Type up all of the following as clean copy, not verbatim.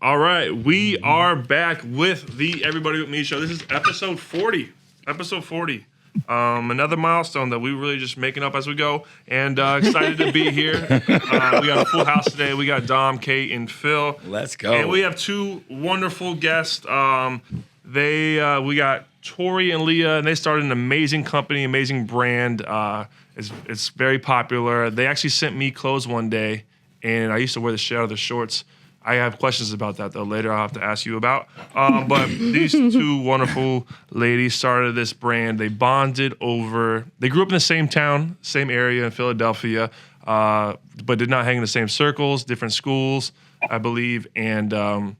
All right, we are back with the Everybody With Me show. This is episode 40. Episode 40. Another milestone that we really just making up as we go. And excited to be here. We got a full house today. We got Dom, Kate, and Phil. Let's go. And we have two wonderful guests. We got Tori and Leah, and they started an amazing company, amazing brand. It's very popular. They actually sent me clothes one day, and I used to wear the shit out of the shorts. I have questions about that, though, later I'll have to ask you about. But these two wonderful ladies started this brand. They bonded over, they grew up in the same town, same area in Philadelphia, but did not hang in the same circles, different schools, I believe. And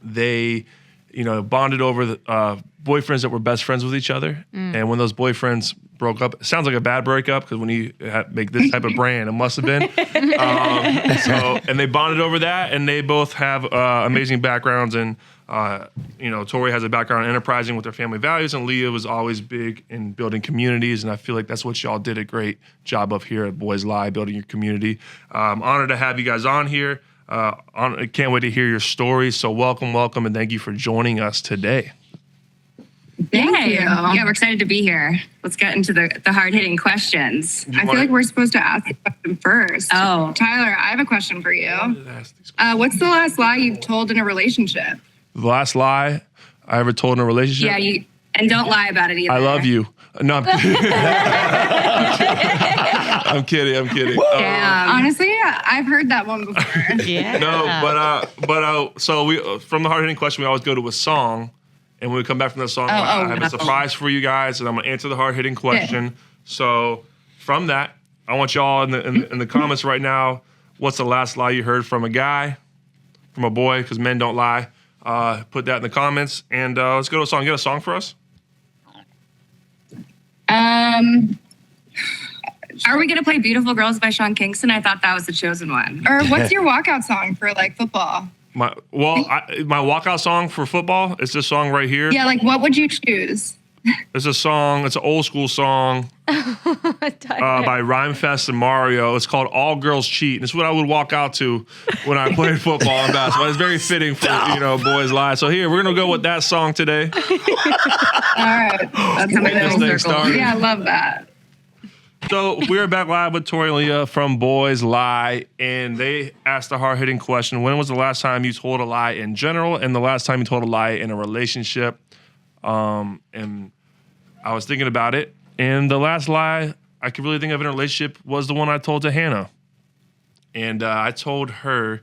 they, bonded over the boyfriends that were best friends with each other. And when those boyfriends broke up, it sounds like a bad breakup because when you make this type of brand, it must have been. And they bonded over that, and they both have amazing backgrounds. And Tori has a background in enterprising with her family values, and Leah was always big in building communities. And I feel like that's what y'all did a great job of here at Boys Lie, building your community. I'm honored to have you guys on here. I can't wait to hear your stories. So welcome, and thank you for joining us today. Thank you. Yeah, we're excited to be here. Let's get into the hard-hitting questions. I feel like we're supposed to ask the question first. Oh. Tyler, I have a question for you. What's the last lie you've told in a relationship? The last lie I ever told in a relationship? Yeah, and don't lie about it either. I love you. No, I'm kidding. I'm kidding. Honestly, I've heard that one before. Yeah. No, so we from the hard-hitting question, we always go to a song. And when we come back from the song, I have a surprise for you guys, and I'm going to answer the hard-hitting question. Yeah. So from that, I want y'all in the comments right now, what's the last lie you heard from a guy, from a boy, because men don't lie. Put that in the comments, and let's go to a song. You got a song for us? Are we going to play Beautiful Girls by Sean Kingston? I thought that was the chosen one. Or what's your walkout song for, football? My walkout song for football is this song right here. Yeah, what would you choose? It's a song. It's an old school song by Rhymefest and Mario. It's called All Girls Cheat. And it's what I would walk out to when I played football and basketball. It's very fitting for, Boys Lie. So here, we're going to go with that song today. All right. That's this thing started. Yeah, I love that. So we're back live with Tori and Leah from Boys Lie, and they asked a hard-hitting question. When was the last time you told a lie in general and the last time you told a lie in a relationship? And I was thinking about it, and the last lie I could really think of in a relationship was the one I told to Hannah. And I told her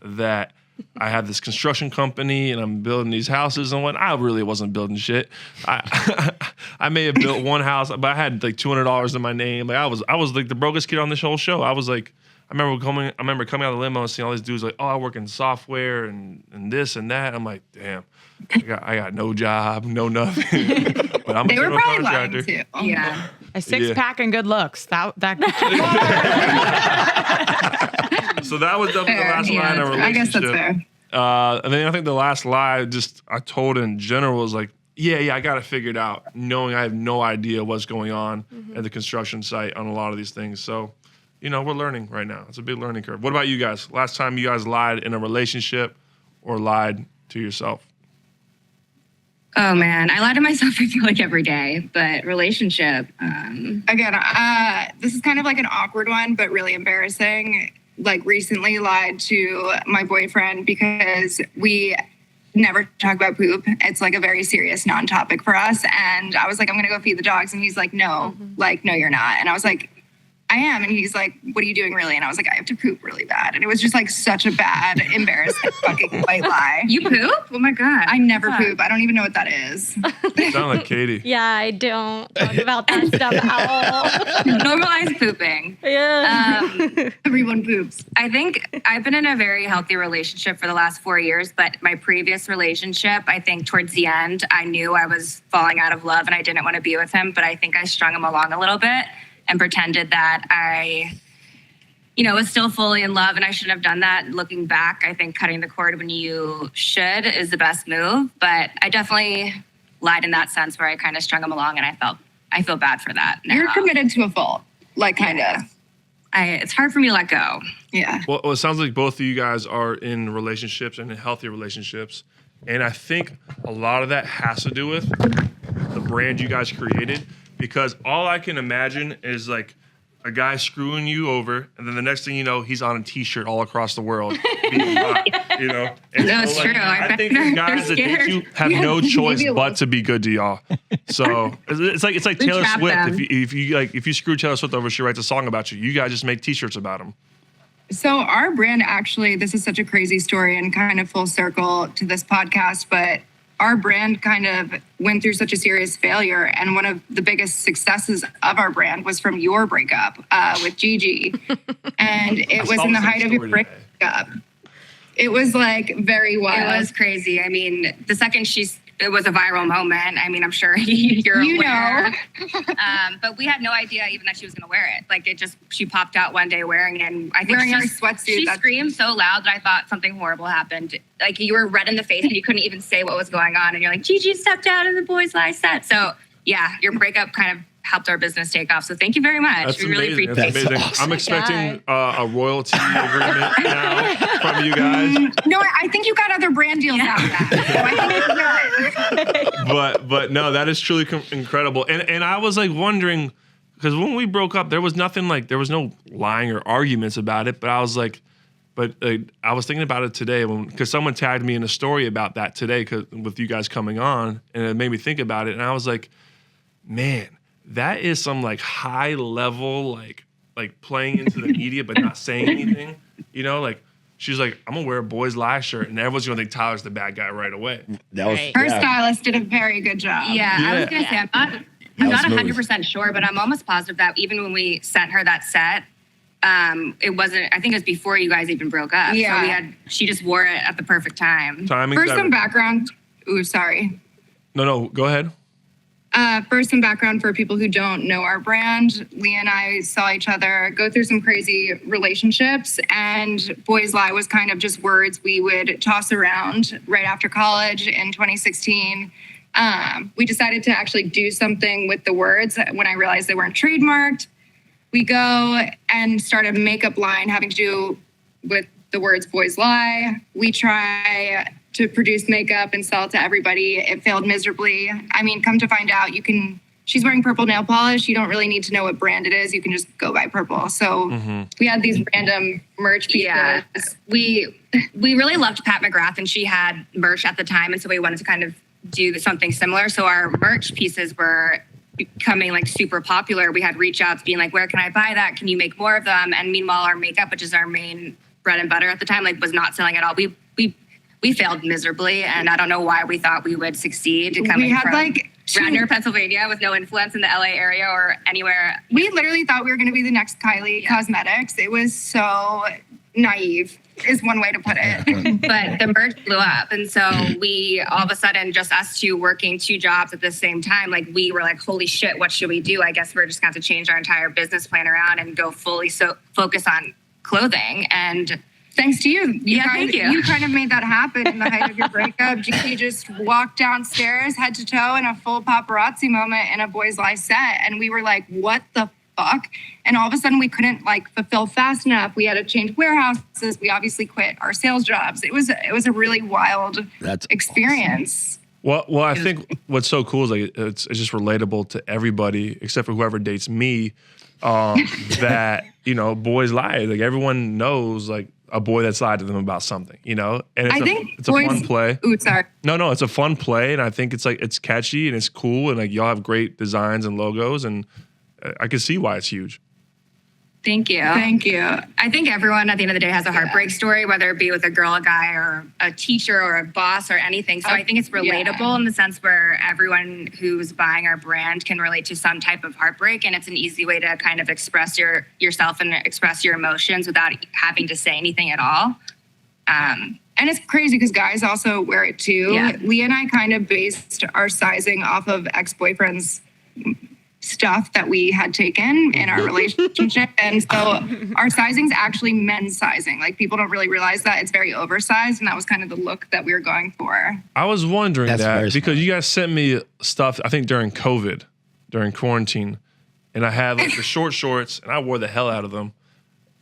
that I had this construction company and I'm building these houses and I really wasn't building shit. I may have built one house, but I had $200 in my name. I was like the brokest kid on this whole show. I was like, I remember coming out of the limo and seeing all these dudes I work in software and this and that. I'm like, damn, I got no job, no nothing. But I'm they a were probably contractor. lying too. Yeah. A six-pack and good looks. That So that was the last lie in a relationship. I guess that's fair. And then I think the last lie I told in general was yeah, I got it figured out, knowing I have no idea what's going on at the construction site on a lot of these things. So, we're learning right now. It's a big learning curve. What about you guys? Last time you guys lied in a relationship or lied to yourself? Oh, man. I lie to myself, I feel like, every day. But relationship. Again, this is kind of an awkward one, but really embarrassing. Recently lied to my boyfriend because we never talk about poop. It's a very serious non-topic for us. And I was like, I'm going to go feed the dogs. And he's like, no, no, you're not. And I was like, I am. And he's like, what are you doing really? And I was like, I have to poop really bad. And it was just such a bad, embarrassing fucking white lie. You poop? Oh my God. I never poop. I don't even know what that is. You sound like Katie. Yeah, I don't talk about that stuff at all. Normalize pooping. Yeah. Everyone poops. I think I've been in a very healthy relationship for the last 4 years, but my previous relationship, I think towards the end, I knew I was falling out of love and I didn't want to be with him, but I think I strung him along a little bit and pretended that I, was still fully in love and I shouldn't have done that. Looking back, I think cutting the cord when you should is the best move, but I definitely lied in that sense where I kind of strung him along and I feel bad for that now. You're committed to a fault, kind of. it's hard for me to let go. Yeah. Well, it sounds like both of you guys are in relationships and in healthy relationships. And I think a lot of that has to do with the brand you guys created, because all I can imagine is like a guy screwing you over, and then the next thing you know, he's on a T-shirt all across the world. Being hot, you know? And That's so, true. I think the guys that date you have no choice but to be good to y'all. So it's like Taylor trap Swift. them. If you screw Taylor Swift over, she writes a song about you. You guys just make T-shirts about them. So our brand actually, this is such a crazy story and kind of full circle to this podcast, but our brand kind of went through such a serious failure. And one of the biggest successes of our brand was from your breakup with Gigi. And it was in the height of your breakup. It was like very wild. It was crazy. I mean, the second it was a viral moment. I mean, I'm sure you're aware. But we had no idea even that she was going to wear it. Like she popped out one day wearing it. And I think wearing our sweatsuit. She screamed so loud that I thought something horrible happened. Like you were red in the face and you couldn't even say what was going on. And you're like, Gigi stepped out of the Boys Lie set. So yeah, your breakup kind of helped our business take off. So thank you very much. That's we really amazing. appreciate That's amazing. Awesome. I'm expecting a royalty agreement now from you guys. No, I think you got other brand deals out of that. So I think you're good. But no, that is truly incredible. And I was like wondering, because when we broke up, there was nothing like, there was no lying or arguments about it. But I was like, I was thinking about it today because someone tagged me in a story about that today with you guys coming on, and it made me think about it. And I was like, man, that is some like high level, like playing into the media, but not saying anything, you know, like she's like, I'm gonna wear a Boys Lie shirt and everyone's gonna think Tyler's the bad guy right away. That was Right. Her stylist did a very good job. Yeah, I was going to say, I'm not smooth. 100% sure, but I'm almost positive that even when we sent her that set, it wasn't, I think it was before you guys even broke up. Yeah. So she just wore it at the perfect time. Timing. For some background, sorry. No, go ahead. For some background for people who don't know our brand, Leah and I saw each other go through some crazy relationships, and Boys Lie was kind of just words we would toss around right after college in 2016. We decided to actually do something with the words when I realized they weren't trademarked. We go and start a makeup line having to do with the words Boys Lie. We try to produce makeup and sell it to everybody. It failed miserably. I mean, come to find out, she's wearing purple nail polish. You don't really need to know what brand it is. You can just go buy purple. So we had these random merch pieces. Yeah, we really loved Pat McGrath, and she had merch at the time, and so we wanted to kind of do something similar. So our merch pieces were becoming like super popular. We had reach outs being like, where can I buy that? Can you make more of them? And meanwhile, our makeup, which is our main bread and butter at the time, like was not selling at all. We failed miserably, and I don't know why we thought we would succeed. We had from like Radnor, Pennsylvania, with no influence in the LA area or anywhere. we literally thought we were going to be the next Kylie Cosmetics. It was so naive, is one way to put it. But the merch blew up. And so we, all of a sudden, just us two working two jobs at the same time, like we were like, holy shit, what should we do? I guess we're just going to have to change our entire business plan around and go fully focus on clothing. And Thanks to you. Thank you. You kind of made that happen in the height of your breakup. Gigi just walked downstairs head to toe in a full paparazzi moment in a Boys Lie set. And we were like, what the fuck? And all of a sudden we couldn't like fulfill fast enough. We had to change warehouses. We obviously quit our sales jobs. It was a really wild experience. Well, I think what's so cool is like it's just relatable to everybody except for whoever dates me. That boys lie. Like everyone knows like a boy that's lied to them about something, and it's a fun play. Ooh, sorry. No, it's a fun play, and I think it's catchy and it's cool, and like y'all have great designs and logos, and I can see why it's huge. thank you. Thank you. I think everyone at the end of the day has a heartbreak story, whether it be with a girl, a guy, or a teacher, or a boss, or anything. So I think it's relatable in the sense where everyone who's buying our brand can relate to some type of heartbreak, and it's an easy way to kind of express yourself and express your emotions without having to say anything at all. And it's crazy because guys also wear it too. Yeah. Leah and I kind of based our sizing off of ex-boyfriends' stuff that we had taken in our relationship. And so our sizing's actually men's sizing. Like people don't really realize that. It's very oversized. And that was kind of the look that we were going for. I was wondering That's very that smart. because you guys sent me stuff, I think during COVID, during quarantine, and I had like the short shorts, and I wore the hell out of them.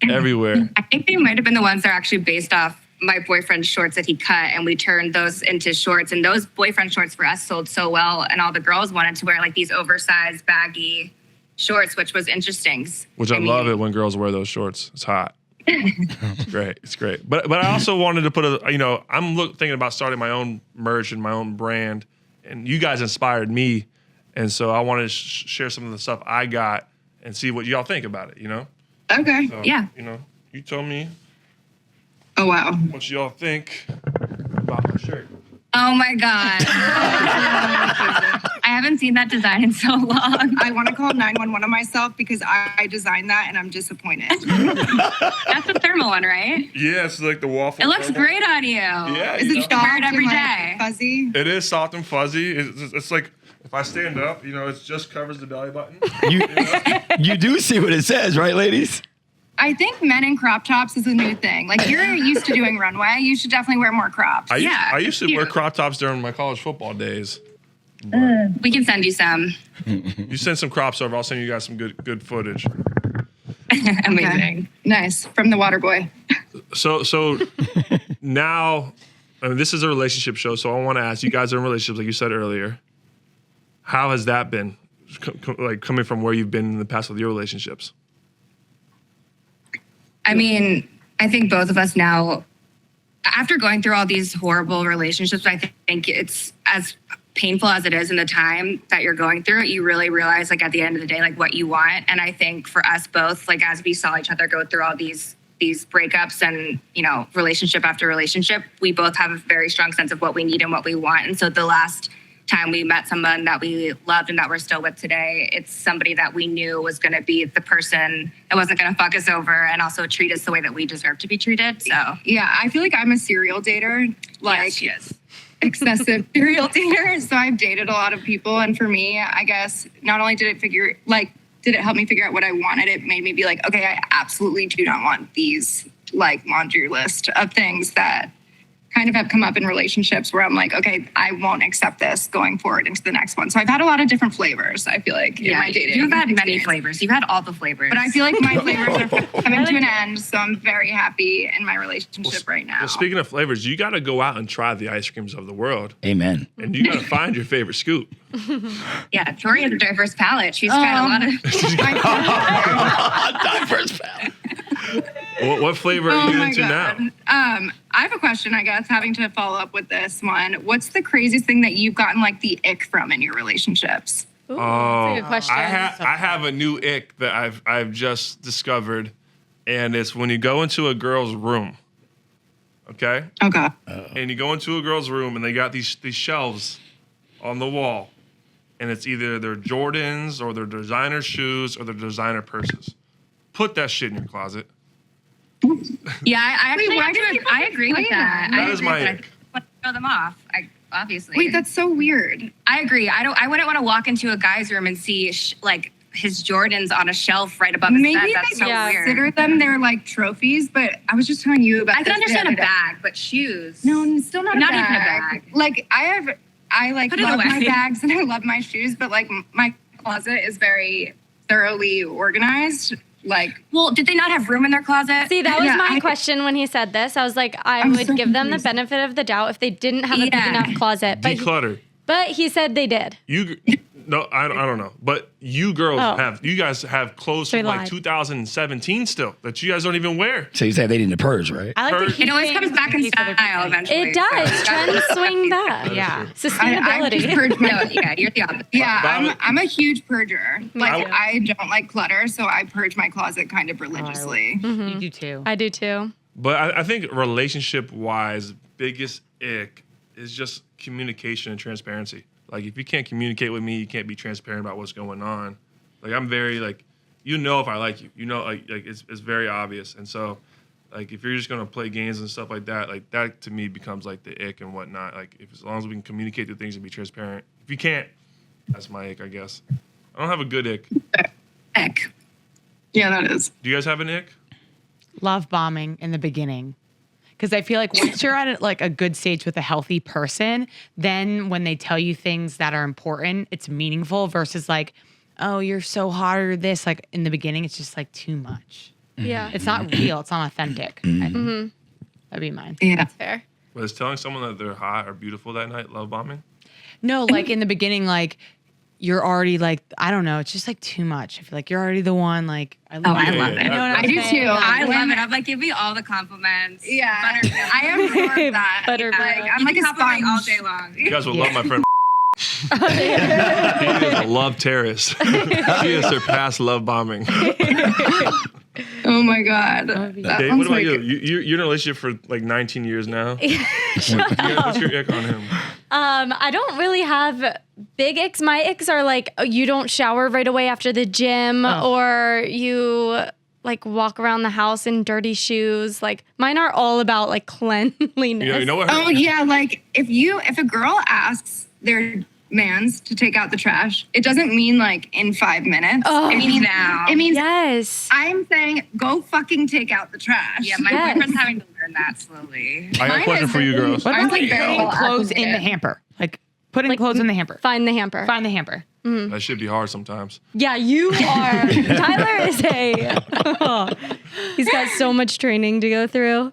everywhere. I think they might have been the ones that are actually based off my boyfriend's shorts that he cut, and we turned those into shorts. And those boyfriend shorts for us sold so well, and all the girls wanted to wear like these oversized, baggy shorts, which was interesting. Which I love it when girls wear those shorts. It's hot. It's great. It's great. But I also wanted to put I'm thinking about starting my own merch and my own brand, and you guys inspired me, and so I wanted to share some of the stuff I got and see what y'all think about it. Okay. So, Yeah. You told me Oh, wow. what y'all think about my shirt. Oh my God. I haven't seen that design in so long. I want to call 911 on myself because I designed that and I'm disappointed. That's the thermal one, right? Yeah, it's like the waffle. It looks great on you. Yeah, Is it should wear it soft every and, day. fuzzy? It is soft and fuzzy. It's like if I stand up, it just covers the belly button. You do see what it says, right, ladies? I think men in crop tops is a new thing. Like, you're used to doing runway. You should definitely wear more crops. I used to wear cute. crop tops during my college football days. We can send you some. You send some crops over, I'll send you guys some good footage. Amazing. Nice. From the water boy. So now, this is a relationship show, so I want to ask, you guys are in relationships, like you said earlier. How has that been, like coming from where you've been in the past with your relationships? I mean, I think both of us now, after going through all these horrible relationships, I think it's as painful as it is in the time that you're going through it, you really realize, like, at the end of the day, like, what you want. And I think for us both, like, as we saw each other go through all these breakups and, relationship after relationship, we both have a very strong sense of what we need and what we want. And so the last time we met someone that we loved and that we're still with today, it's somebody that we knew was going to be the person that wasn't going to fuck us over and also treat us the way that we deserve to be treated. So Yeah, I feel like I'm a serial dater. Like, yes, she is. excessive serial dater. So I've dated a lot of people. And for me, I guess not only did it help me figure out what I wanted, it made me be like, okay, I absolutely do not want these like laundry list of things that kind of have come up in relationships where I'm like, okay, I won't accept this going forward into the next one. So I've had a lot of different flavors, I feel like, in my dating. You've had many experience. flavors. You've had all the flavors. But I feel like my flavors are coming to an end. So I'm very happy in my relationship right now. Well, speaking of flavors, you got to go out and try the ice creams of the world. Amen. And you got to find your favorite scoop. Yeah, Tori has a diverse palate. She's tried a lot of. Diverse palate. What flavor are you into now? I have a question, I guess, having to follow up with this one. What's the craziest thing that you've gotten like the ick from in your relationships? Ooh, that's a good question. I have a new ick that I've just discovered, and it's when you go into a girl's room. Okay? Okay. And you go into a girl's room and they got these shelves on the wall, and it's either their Jordans or their designer shoes or their designer purses. Put that shit in your closet. Yeah, I actually why did you I agree with that. That I is agree my with that. ick. I want to throw them off. Obviously. Wait, that's so weird. I agree. I wouldn't want to walk into a guy's room and see like his Jordans on a shelf right above his Maybe bed. they That's so weird. consider them their like trophies, but I was just telling you about I can this understand the a other day. bag, but shoes. No, still not Not a even a bag. bag. Like I like Put it love away. my bags and I love my shoes, but like my closet is very thoroughly organized. Like, Well, did they not have room in their closet? See, that was Yeah, my I- question when he said this. I was like, I I'm would so give them the confused. benefit of the doubt if they didn't have a big Yeah. enough closet. Declutter. But he said they did. No, I don't know. But you girls Oh. you guys have clothes They from like lied. 2017 still that you guys don't even wear. So you say they didn't purge, right? I like Purge. to It always comes back in style eventually. It does. So- Trends swing back. Yeah. I Sustainability. purge my No, yeah, you're the opposite. Yeah, Violet- I'm a huge purger. Like, too. I don't like clutter, so I purge my closet kind of religiously. You do too. I do too. But I think relationship wise, biggest ick is just communication and transparency. Like if you can't communicate with me, you can't be transparent about what's going on. Like I'm very like, if I like you, like it's very obvious. And so like if you're just gonna play games and stuff like that to me becomes like the ick and whatnot. Like if as long as we can communicate the things and be transparent. If you can't, that's my ick, I guess. I don't have a good ick. Heck. Yeah, that is. Do you guys have an ick? Love bombing in the beginning. Because I feel like once you're at like a good stage with a healthy person, then when they tell you things that are important, it's meaningful versus like, oh, you're so hard or this. Like in the beginning, it's just like too much. Yeah. It's not real. It's not authentic. That'd be mine. Yeah. Fair. Was telling someone that they're hot or beautiful that night love bombing? No, like in the beginning, like you're already like, I don't know. It's just like too much. I feel like you're already the one. Like, I love I it. love yeah, it. You know what I I'm do saying? too. I love it. I'm like, give me all the compliments. Yeah. Buttermilk. I am more of that. Buttermilk. Like, I'm You like can a compliment me all sponge. day long. You guys will love my friend. He is a love terrorist. She has surpassed love bombing. Oh my God. That'd be- That Dave, sounds what about like- you? You're in a relationship for like 19 years now. What's your ick on him? I don't really have big icks. My icks are like you don't shower right away after the gym, or you like walk around the house in dirty shoes. Like mine are all about like cleanliness. You know what? Oh yeah, like if a girl asks their mans to take out the trash, it doesn't mean like in 5 minutes. Oh. It means now. It means Yes. I'm saying go fucking take out the trash. Yeah, my Yes. boyfriend's having to learn that slowly. I got a Mine question is for you very- girls. What I'm about like like very putting well clothes in the acclimated. hamper? Like putting Like, clothes in the hamper. Find the hamper. Find the hamper. That should be hard sometimes. Yeah, you are. Tyler is he's got so much training to go through.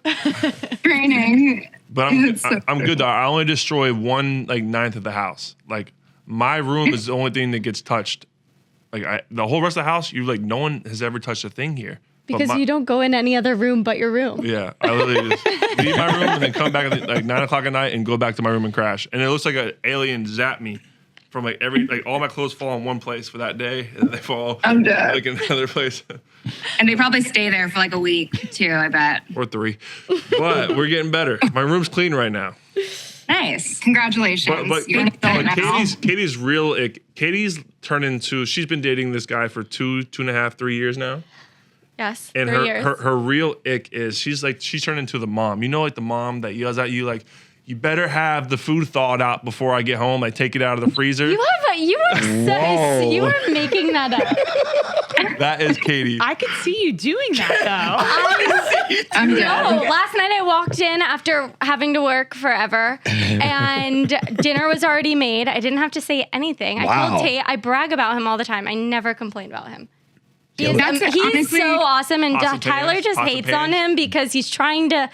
Training. But It's so I'm good though. I only destroy 1/9 of the house. Like my room is the only thing that gets touched. Like the whole rest of the house, no one has ever touched a thing here. But Because you don't go in any other room but your room. Yeah, I literally just leave my room and then come back at like 9 o'clock at night and go back to my room and crash. And it looks like an alien zapped me from all my clothes fall in one place for that day and they fall I'm dead. like in another place And they probably stay there for like a week too, I bet. or 3. But we're getting better. My room's clean right now. Nice. Congratulations. But You're done now. Katie's real ick. Katie's turned into. She's been dating this guy for 2.5, 3 years now. Yes. And 3 years. her real ick is she's turned into the mom. You know, like the mom that yells at you like, you better have the food thawed out before I get home. I take it out of the freezer. you were making that up. That is Katie. I could see you doing that though. I'm No, dead. last night I walked in after having to work forever, and dinner was already made. I didn't have to say anything. I Wow. told Tate, I brag about him all the time. I never complain about him. He's honestly- so awesome, and Pots and Tyler pans, just pots and hates on pans. him because he's trying to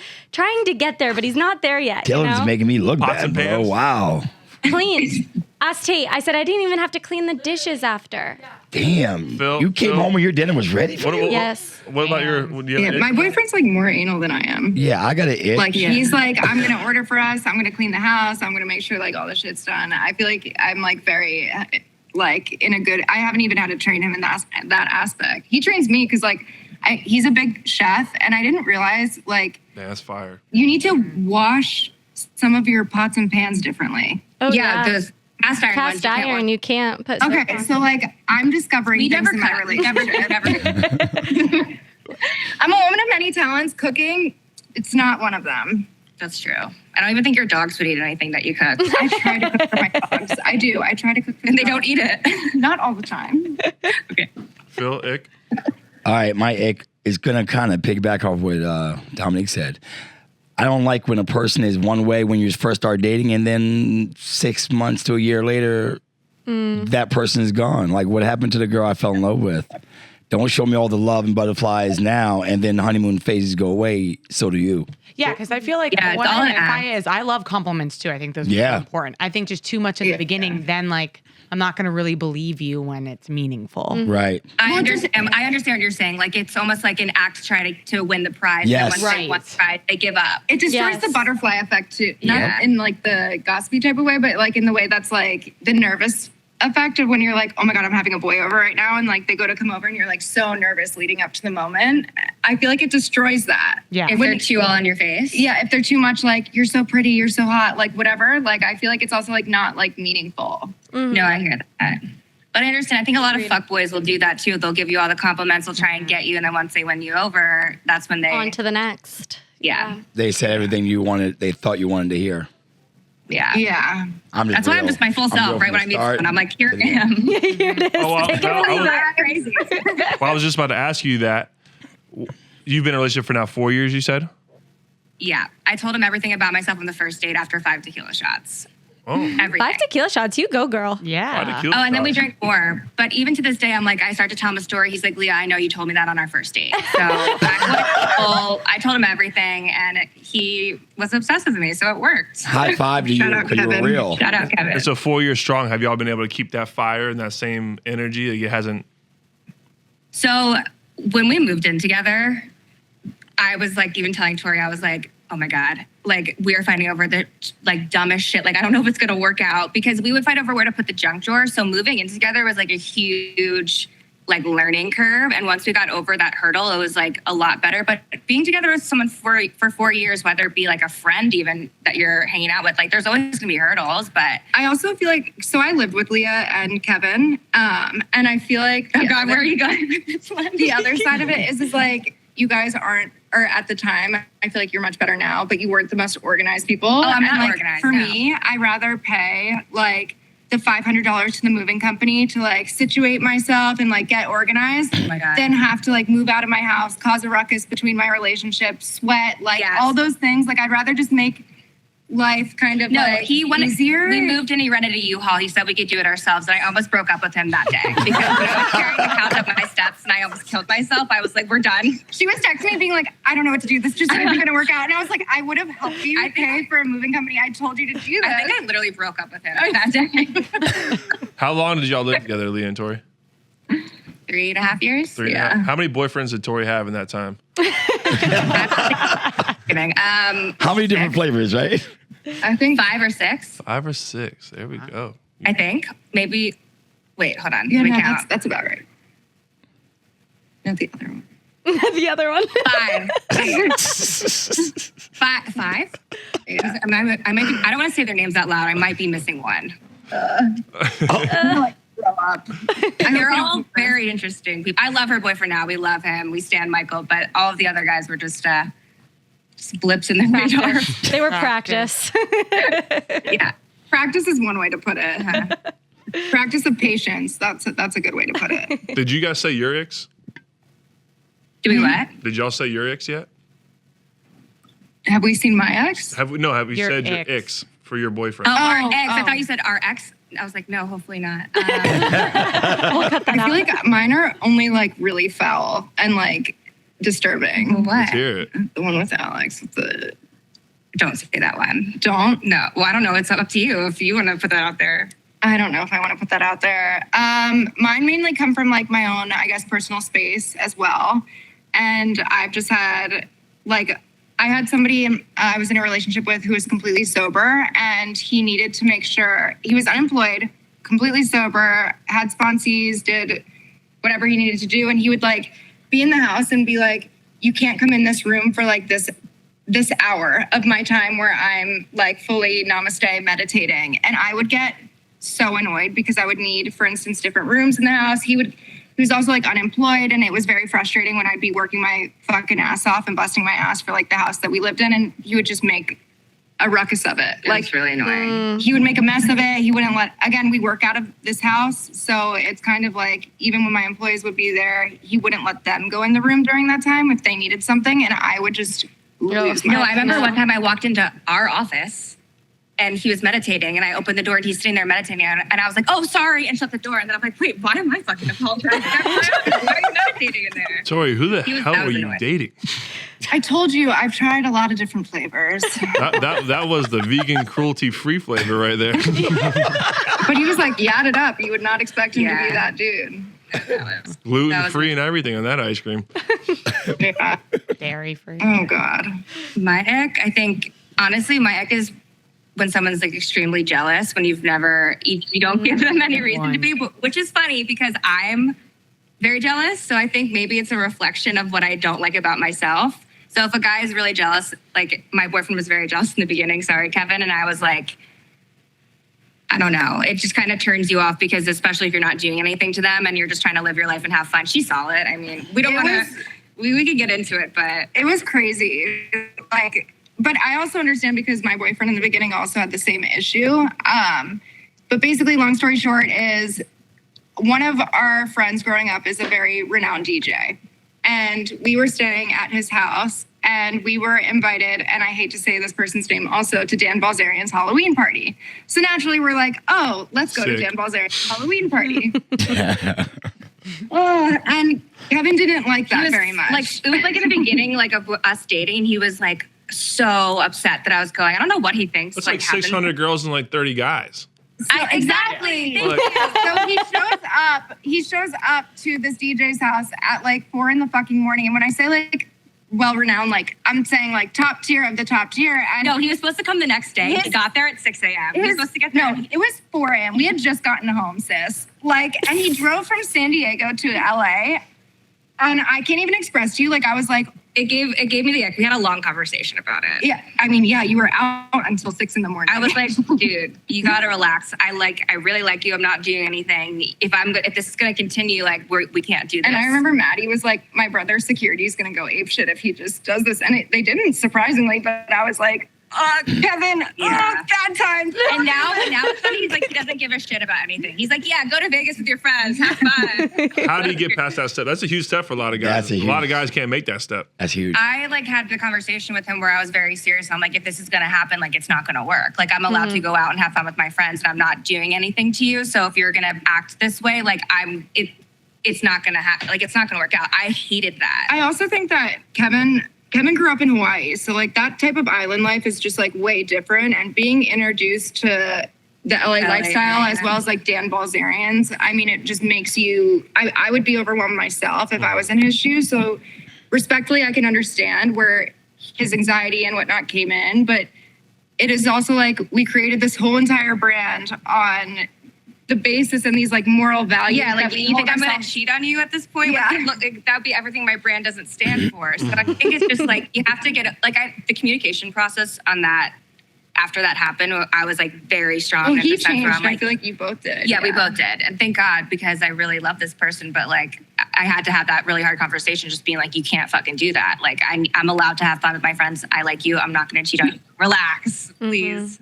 get there, but he's not there yet. Dylan's making me look Pots bad, and bro. pans. Wow. Clean. Asked Tate. I said I didn't even have to clean the dishes after. Damn. Phil- you came Phil- home and your dinner was ready for you? Yes. What about your? Do you have Yeah, an my ick? boyfriend's like more anal than I am. Yeah, I got it. Like he's like, I'm gonna order for us. I'm gonna clean the house. I'm gonna make sure like all the shit's done. I feel like I'm like very like in a good. I haven't even had to train him in that aspect. He trains me because like he's a big chef, and I didn't realize like Man, that's fire. you need to wash some of your pots and pans differently. Oh Yeah, those cast iron ones. Cast iron, you can't put. soap Okay, on. so like I'm discovering We things never in my cut. relationship. Never. I'm a woman of many talents. Cooking, it's not one of them. That's true. I don't even think your dogs would eat anything that you cook. I try to cook for my dogs. I do. I try to cook for And they them. don't eat it. Not all the time. Phil, ick. All right, my ick is gonna kind of piggyback off what Dominic said. I don't like when a person is one way when you first start dating, and then 6 months to a year later, that person is gone. Like what happened to the girl I fell in love with? Don't show me all the love and butterflies now, and then the honeymoon phases go away. So do you. Yeah, because I feel like Yeah, it's one all of an the act. is I love compliments too. I think those are Yeah. so important. I think just too much in the beginning, then like I'm not gonna really believe you when it's meaningful. Right. I understand what you're saying. Like it's almost like an act to try to win the prize. Yes. And once Right. they won the prize, they give up. It destroys Yes. the butterfly effect too. Not Yeah. in like the gossipy type of way, but like in the way that's like the nervous effect of when you're like, oh my God, I'm having a boy over right now. And like they go to come over and you're like so nervous leading up to the moment. I feel like it destroys that. Yeah. If they're too all in your face. Yeah, if they're too much like, you're so pretty, you're so hot, like whatever. Like I feel like it's also like not like meaningful. No, I hear that. But I understand. I think a lot of fuckboys will do that too. They'll give you all the compliments. They'll try and get you, and then once they win you over, that's when they. On to the next. Yeah. They said everything you wanted. They thought you wanted to hear. Yeah. Yeah. I'm just That's why I'm real. just my full I'm self, real right? from When the I meet start. someone, I'm like, here I am. Here it is. Oh, well, Take it or I leave was- it. Crazy. Well, I was just about to ask you that. You've been in a relationship for now 4 years, you said? Yeah. I told him everything about myself on the first date after 5 tequila shots. Oh. every 5 day. tequila shots. You go, girl. Yeah. Oh, and then we drank more. But even to this day, I'm like, I start to tell him a story. He's like, Leah, I know you told me that on our first date. So I told him everything, and he was obsessed with me, so it worked. High five to you Shout out, because you're Kevin. real. Shout out, Kevin. And so 4 years strong. Have y'all been able to keep that fire and that same energy? Like it hasn't. So when we moved in together, I was like, even telling Tori, I was like, oh my God, like we are fighting over the like dumbest shit. Like, I don't know if it's going to work out because we would fight over where to put the junk drawer. So moving in together was like a huge like learning curve. And once we got over that hurdle, it was like a lot better. But being together with someone for 4 years, whether it be like a friend even that you're hanging out with, like there's always gonna be hurdles. But I also feel like, so I lived with Leah and Kevin, and I feel like, oh God, where are you going with this one? the other side of it is like, you guys aren't, or at the time, I feel like you're much better now, but you weren't the most organized people. Oh, I'm And, not like, organized, For no. me, I rather pay like the $500 to the moving company to like situate myself and like get organized Oh my God. than have to like move out of my house, cause a ruckus between my relationships, sweat, like Yes. all those things. Like I'd rather just make life kind of No, like he wanted. easier. We moved and he rented a U-Haul. He said we could do it ourselves, and I almost broke up with him that day because when I was carrying the couch up my steps, and I almost killed myself. I was like, "We're done." She was texting me being like, I don't know what to do. This just isn't going to work out. And I was like, I would have helped you I think pay for a moving company. I told you to do I this. think I literally broke up with him that day. How long did y'all live together, Leah and Tori? 3.5 years. 3.5. Yeah. How many boyfriends did Tori have in that time? Kidding. How many different flavors, right? I think 5 or 6. 5 or 6. There we go. I think maybe. Wait, hold on. yeah, Let me no, count. that's about right. Not the other one. The other one. 5. 5. Yeah. I might be, I don't want to say their names out loud. I might be missing one. Like, grow up. And they're all very interesting people. I love her boyfriend now. We love him. We stand Michael, but all of the other guys were just blips in the radar. They were Practice. practice. Yeah. Practice is one way to put it. Huh? Practice of patience. That's a good way to put it. Did you guys say your ex? Do we what? Did y'all say your ex yet? Have we seen my ex? Have we Your said your ex. ex for your boyfriend? Oh, our Oh, ex. I oh. thought you said our ex. I was like, no, hopefully not. We'll cut that I out. feel like mine are only like really foul and like disturbing. What? Let's hear it. The one with Alex. The Don't say that one. don't. No. Well, I don't know. It's up to you if you want to put that out there. I don't know if I want to put that out there. Mine mainly come from like my own, I guess, personal space as well. And I've just had like, I had somebody I was in a relationship with who was completely sober, and he needed to make sure he was unemployed, completely sober, had sponsees, did whatever he needed to do. And he would like be in the house and be like, you can't come in this room for like this hour of my time where I'm like fully namaste meditating. And I would get so annoyed because I would need, for instance, different rooms in the house. He was also like unemployed, and it was very frustrating when I'd be working my fucking ass off and busting my ass for like the house that we lived in, and he would just make a ruckus of it. Like, Like it's really annoying. he would make a mess of it. He wouldn't let, again, we work out of this house. So it's kind of like, even when my employees would be there, he wouldn't let them go in the room during that time if they needed something. And I would just lose my No, I remember No. one time I walked into our office and he was meditating, and I opened the door and he's sitting there meditating, and I was like, oh, sorry, and shut the door. And then I'm like, wait, why am I fucking apologizing? Why are you meditating in there? Tori, who the He was- hell that were was you annoying. dating? I told you, I've tried a lot of different flavors. That was the vegan cruelty-free flavor right there. But he was like, yadded up. You would not expect him to be Yeah. that dude. Gluten-free and everything on that ice cream. Yeah. Dairy free. Oh, God. My ick, I think, honestly, my ick is when someone's like extremely jealous when you don't give them any reason to be, which is funny because I'm very jealous. So I think maybe it's a reflection of what I don't like about myself. So if a guy is really jealous, like my boyfriend was very jealous in the beginning, sorry, Kevin, and I was like, I don't know. It just kind of turns you off because especially if you're not doing anything to them and you're just trying to live your life and have fun. She saw it. I mean, we don't It want was- to, we could get into it, but It was crazy. Like, but I also understand because my boyfriend in the beginning also had the same issue. But basically, long story short, is one of our friends growing up is a very renowned DJ. And we were staying at his house and we were invited, and I hate to say this person's name also, to Dan Balzerian's Halloween party. So naturally we're like, oh, let's go to Sick. Dan Balzerian's Halloween party. And Kevin didn't like that very much. Like, it was like in the beginning, like of us dating, he was like so upset that I was going. I don't know what he thinks. That's like happened. 600 girls and like 30 guys. Exactly. Like, So he shows up to this DJ's house at like 4 in the fucking morning. And when I say like well-renowned, like I'm saying like top tier of the top tier. And No, he was supposed to come the next day. He got there at 6 a.m. He was supposed to get there. No, it was 4 a.m. We had just gotten home, sis. Like, and he drove from San Diego to LA. And I can't even express to you, like, I was like, It gave me the ick. We had a long conversation about it. yeah, I mean, yeah, you were out until 6 in the morning. I was like, dude, you gotta relax. I really like you. I'm not doing anything. If this is gonna continue, like we can't do this. And I remember Maddie was like, my brother's security is going to go apeshit if he just does this. And they didn't, surprisingly, but I was like, Kevin, Yeah. bad time. And now it's funny. He's like, he doesn't give a shit about anything. He's like, yeah, go to Vegas with your friends, have fun. how do you get past that step? That's a huge step for a lot of guys. That's A lot of guys can't make that step. That's huge. I like had the conversation with him where I was very serious. I'm like, if this is gonna happen, like it's not gonna work. Like I'm allowed to go out and have fun with my friends, and I'm not doing anything to you. So if you're gonna act this way, like it's not gonna happen. Like it's not gonna work out. I hated that. I also think that Kevin grew up in Hawaii. So like that type of island life is just like way different. And being introduced to the LA lifestyle as well as like Dan Balzerian's, I mean, it just makes you, I would be overwhelmed myself if I was in his shoes. So respectfully, I can understand where his anxiety and whatnot came in, but it is also like we created this whole entire brand on the basis and these like moral values. Yeah, like that we you think hold I'm gonna ourselves- cheat on you at this point? Yeah. Look, that would be everything my brand doesn't stand for. So I think it's just like you have to get the communication process on that. After that happened, I was like very strong. Well, in he the sense where changed. I'm like, I feel like you both did. yeah, we both did, and thank God because I really love this person. But like, I had to have that really hard conversation, just being like, you can't fucking do that. Like, I'm allowed to have fun with my friends. I like you. I'm not going to cheat on you. Relax, please.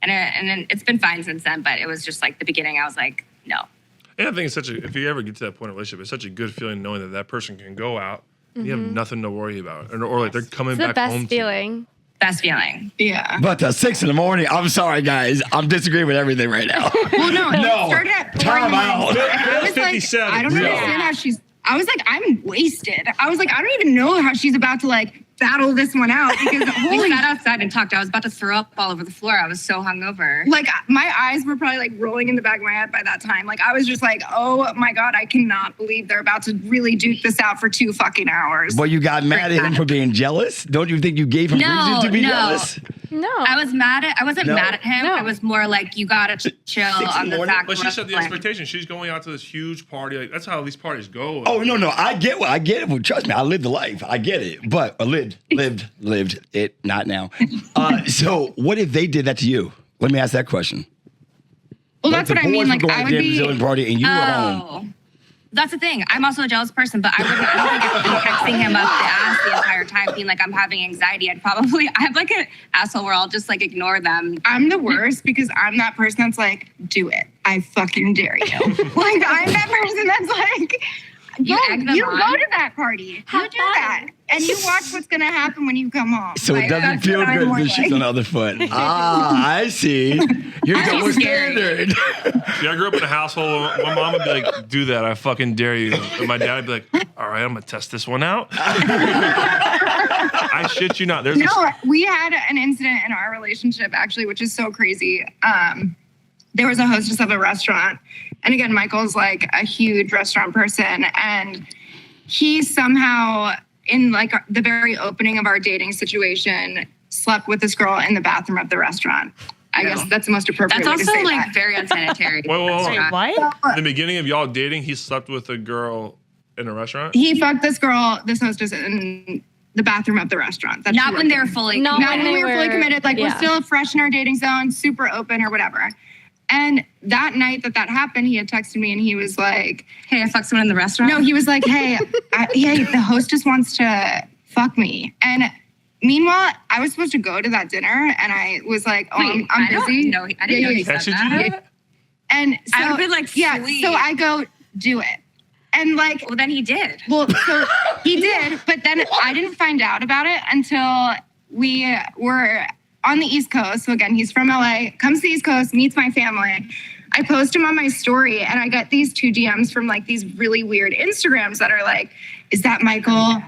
And then it's been fine since then. But it was just like the beginning. I was like, no. And I think it's if you ever get to that point in a relationship, it's such a good feeling knowing that person can go out. You have nothing to worry about. Or like they're coming It's the back best home feeling. Best feeling. Yeah. But 6 in the morning, I'm sorry, guys. I'm disagreeing with everything right now. Well, no, No. it started at 4 Time out. I was like, 57. I don't Yeah. understand how I was like, I'm wasted. I was like, I don't even know how she's about to like battle this one out because We holy, sat outside and talked. I was about to throw up all over the floor. I was so hungover. like my eyes were probably like rolling in the back of my head by that time. Like I was just like, oh my God, I cannot believe they're about to really duke this out for 2 fucking hours. Well, you got mad at him for being jealous? Don't you think you gave him reason to be jealous? No. I wasn't mad at him. No. It was more like you gotta chill 6 in on the the morning? fact. But she that, set the like, expectation. She's going out to this huge party. Like that's how these parties go. Oh, no. I get it. Well, trust me, I lived the life. I get it. But I lived it, not now. So what if they did that to you? Let me ask that question. Well, that's what I mean. Like I would be. Brazilian party and you were home. Oh, that's the thing. I'm also a jealous person, but I don't think I'd be texting him up the ass the entire time, being like, I'm having anxiety. I have like an asshole where I'll just like ignore them. I'm the worst because I'm that person that's like, do it. I fucking dare you. Like I'm that person that's like, You egg them you on? go to that party. You do that. And you watch what's going to happen when you come home. So it Like, doesn't that's feel what I'm good more if she's like. on the other foot. I see. You're double scary. standard. See, I grew up in a household where my mom would be like, do that. I fucking dare you. And my dad would be like, all right, I'm going to test this one out. I shit you not. There's No, we had an incident in our relationship actually, which is so crazy. There was a hostess of a restaurant. And again, Michael's like a huge restaurant person. And he somehow, in like the very opening of our dating situation, slept with this girl in the bathroom of the restaurant. I guess that's the most appropriate That's way to also say like that. very unsanitary. Wait. Wait, what? In the beginning of y'all dating, he slept with a girl in a restaurant? He fucked this girl, this hostess, in the bathroom of the restaurant. That Not she when worked they're in. fully. Not Not when when we they were fully were- committed. Like we're yeah. still fresh in our dating zone, super open or whatever. And that night that happened, he had texted me and he was like, Hey, I fucked someone in the restaurant. no, he was like, hey, the hostess wants to fuck me. And meanwhile, I was supposed to go to that dinner and I was like, oh, Wait, I'm I don't busy. know. I didn't know he said Texted that. you that? And so, I would've been like, yeah, sweet. so I go, do it. And like, Well, then he did. well, so he did, but then I didn't find out about it until we were on the East Coast. So again, he's from LA, comes to the East Coast, meets my family. I post him on my story and I get these 2 DMs from like these really weird Instagrams that are like, is that Michael?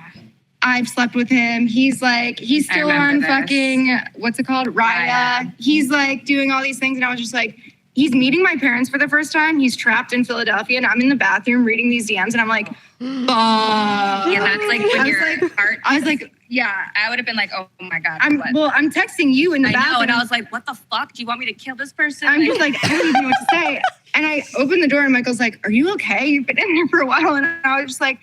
I've slept with him. He's still on fucking, what's it called? Raya. He's like doing all these things. And I was just like, he's meeting my parents for the first time. He's trapped in Philadelphia and I'm in the bathroom reading these DMs and I'm like, fuck. Yeah, that's like when your heart. I was like, yeah. I would have been like, oh my God. I'm texting you in the bathroom. I know, and I was like, what the fuck? Do you want me to kill this person? I'm just like, I don't even know what to say. And I opened the door and Michael's like, are you okay? You've been in here for a while. And I was just like,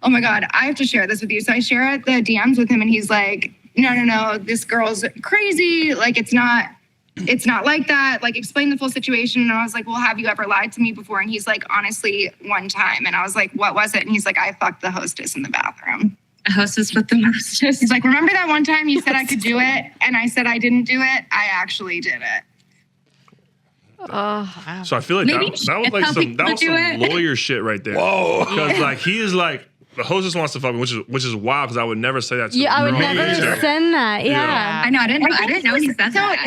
oh my God, I have to share this with you. So I share the DMs with him and he's like, no, this girl's crazy. Like, it's not like that. Like, explain the full situation. And I was like, well, have you ever lied to me before? And he's like, honestly, one time. And I was like, what was it? And he's like, I fucked the hostess in the bathroom. A hostess with the hostess. He's like, remember that one time you said I could do it? And I said I didn't do it? I actually did it. So I feel like that was like some lawyer shit right there. Whoa. Because like he is like the hostess wants to fuck me, which is wild because I would never say that to Yeah, I would no never either. send that. Yeah. I know. I didn't know he said So that.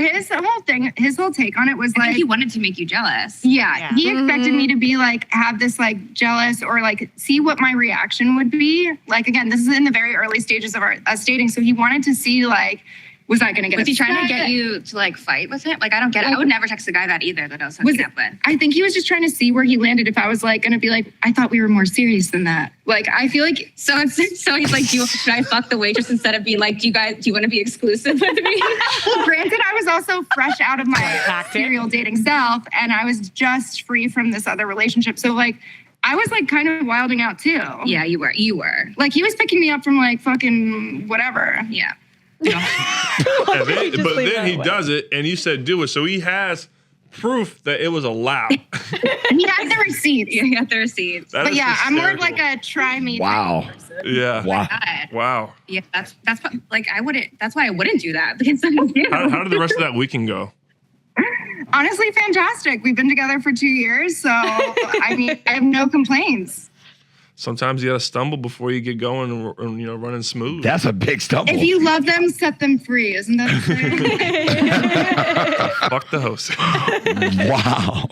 his whole take on it was I like, think he wanted to make you jealous. yeah, he expected me to be like, have this like jealous or like see what my reaction would be. Like, again, this is in the very early stages of us dating. So he wanted to see like, was I going to get Was he trying to upset? get you to like fight with him? Like, I don't get it. I would never text a guy that either that I was hooking up with. I think he was just trying to see where he landed. If I was like going to be like, I thought we were more serious than that. Like, I feel like So he's like, should I fuck the waitress instead of being like, do you want to be exclusive with me? well, granted, I was also fresh out of my Tactic. serial dating self, and I was just free from this other relationship. So like, I was like kind of wilding out too. Yeah, you were. Like he was picking me up from like fucking whatever. Yeah. And then he does it, and you said do it. So he has proof that it was allowed. He had the receipts. You got the receipts. That But is yeah, I'm more of hysterical. like a try me. Wow. type person. Yeah. Wow. God. Wow. Yeah, that's like I wouldn't. That's why I wouldn't do that because How did the rest of that weekend go? Honestly, fantastic. We've been together for 2 years, so I mean, I have no complaints. Sometimes you gotta stumble before you get going and running smooth. That's a big stumble. If you love them, set them free. Isn't that the saying? Fuck the host. Wow.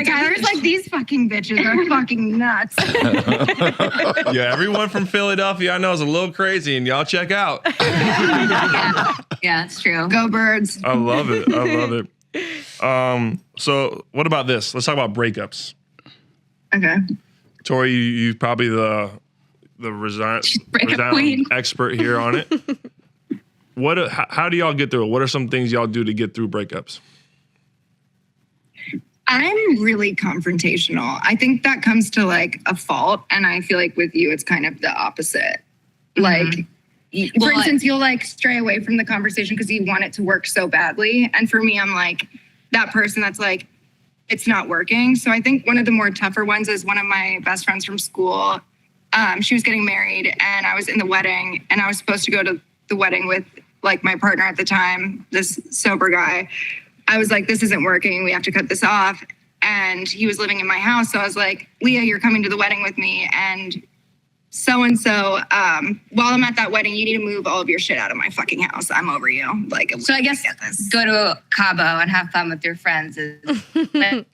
Tyler's like, these fucking bitches are fucking nuts. Yeah, everyone from Philadelphia I know is a little crazy, and y'all check out. yeah, it's true. Go birds. I love it. So what about this? Let's talk about breakups. Okay. Tori, you probably the Breakup resound queen. expert here on it. How do y'all get through it? What are some things y'all do to get through breakups? I'm really confrontational. I think that comes to like a fault. And I feel like with you, it's kind of the opposite. Like, for instance, you'll like stray away from the conversation because you want it to work so badly. And for me, I'm like that person that's like, it's not working. So I think one of the more tougher ones is one of my best friends from school. She was getting married and I was in the wedding and I was supposed to go to the wedding with like my partner at the time, this sober guy. I was like, this isn't working. We have to cut this off. And he was living in my house. So I was like, Leah, you're coming to the wedding with me. And so, while I'm at that wedding, you need to move all of your shit out of my fucking house. I'm over you. Like, So I guess go to Cabo and have fun with your friends is like,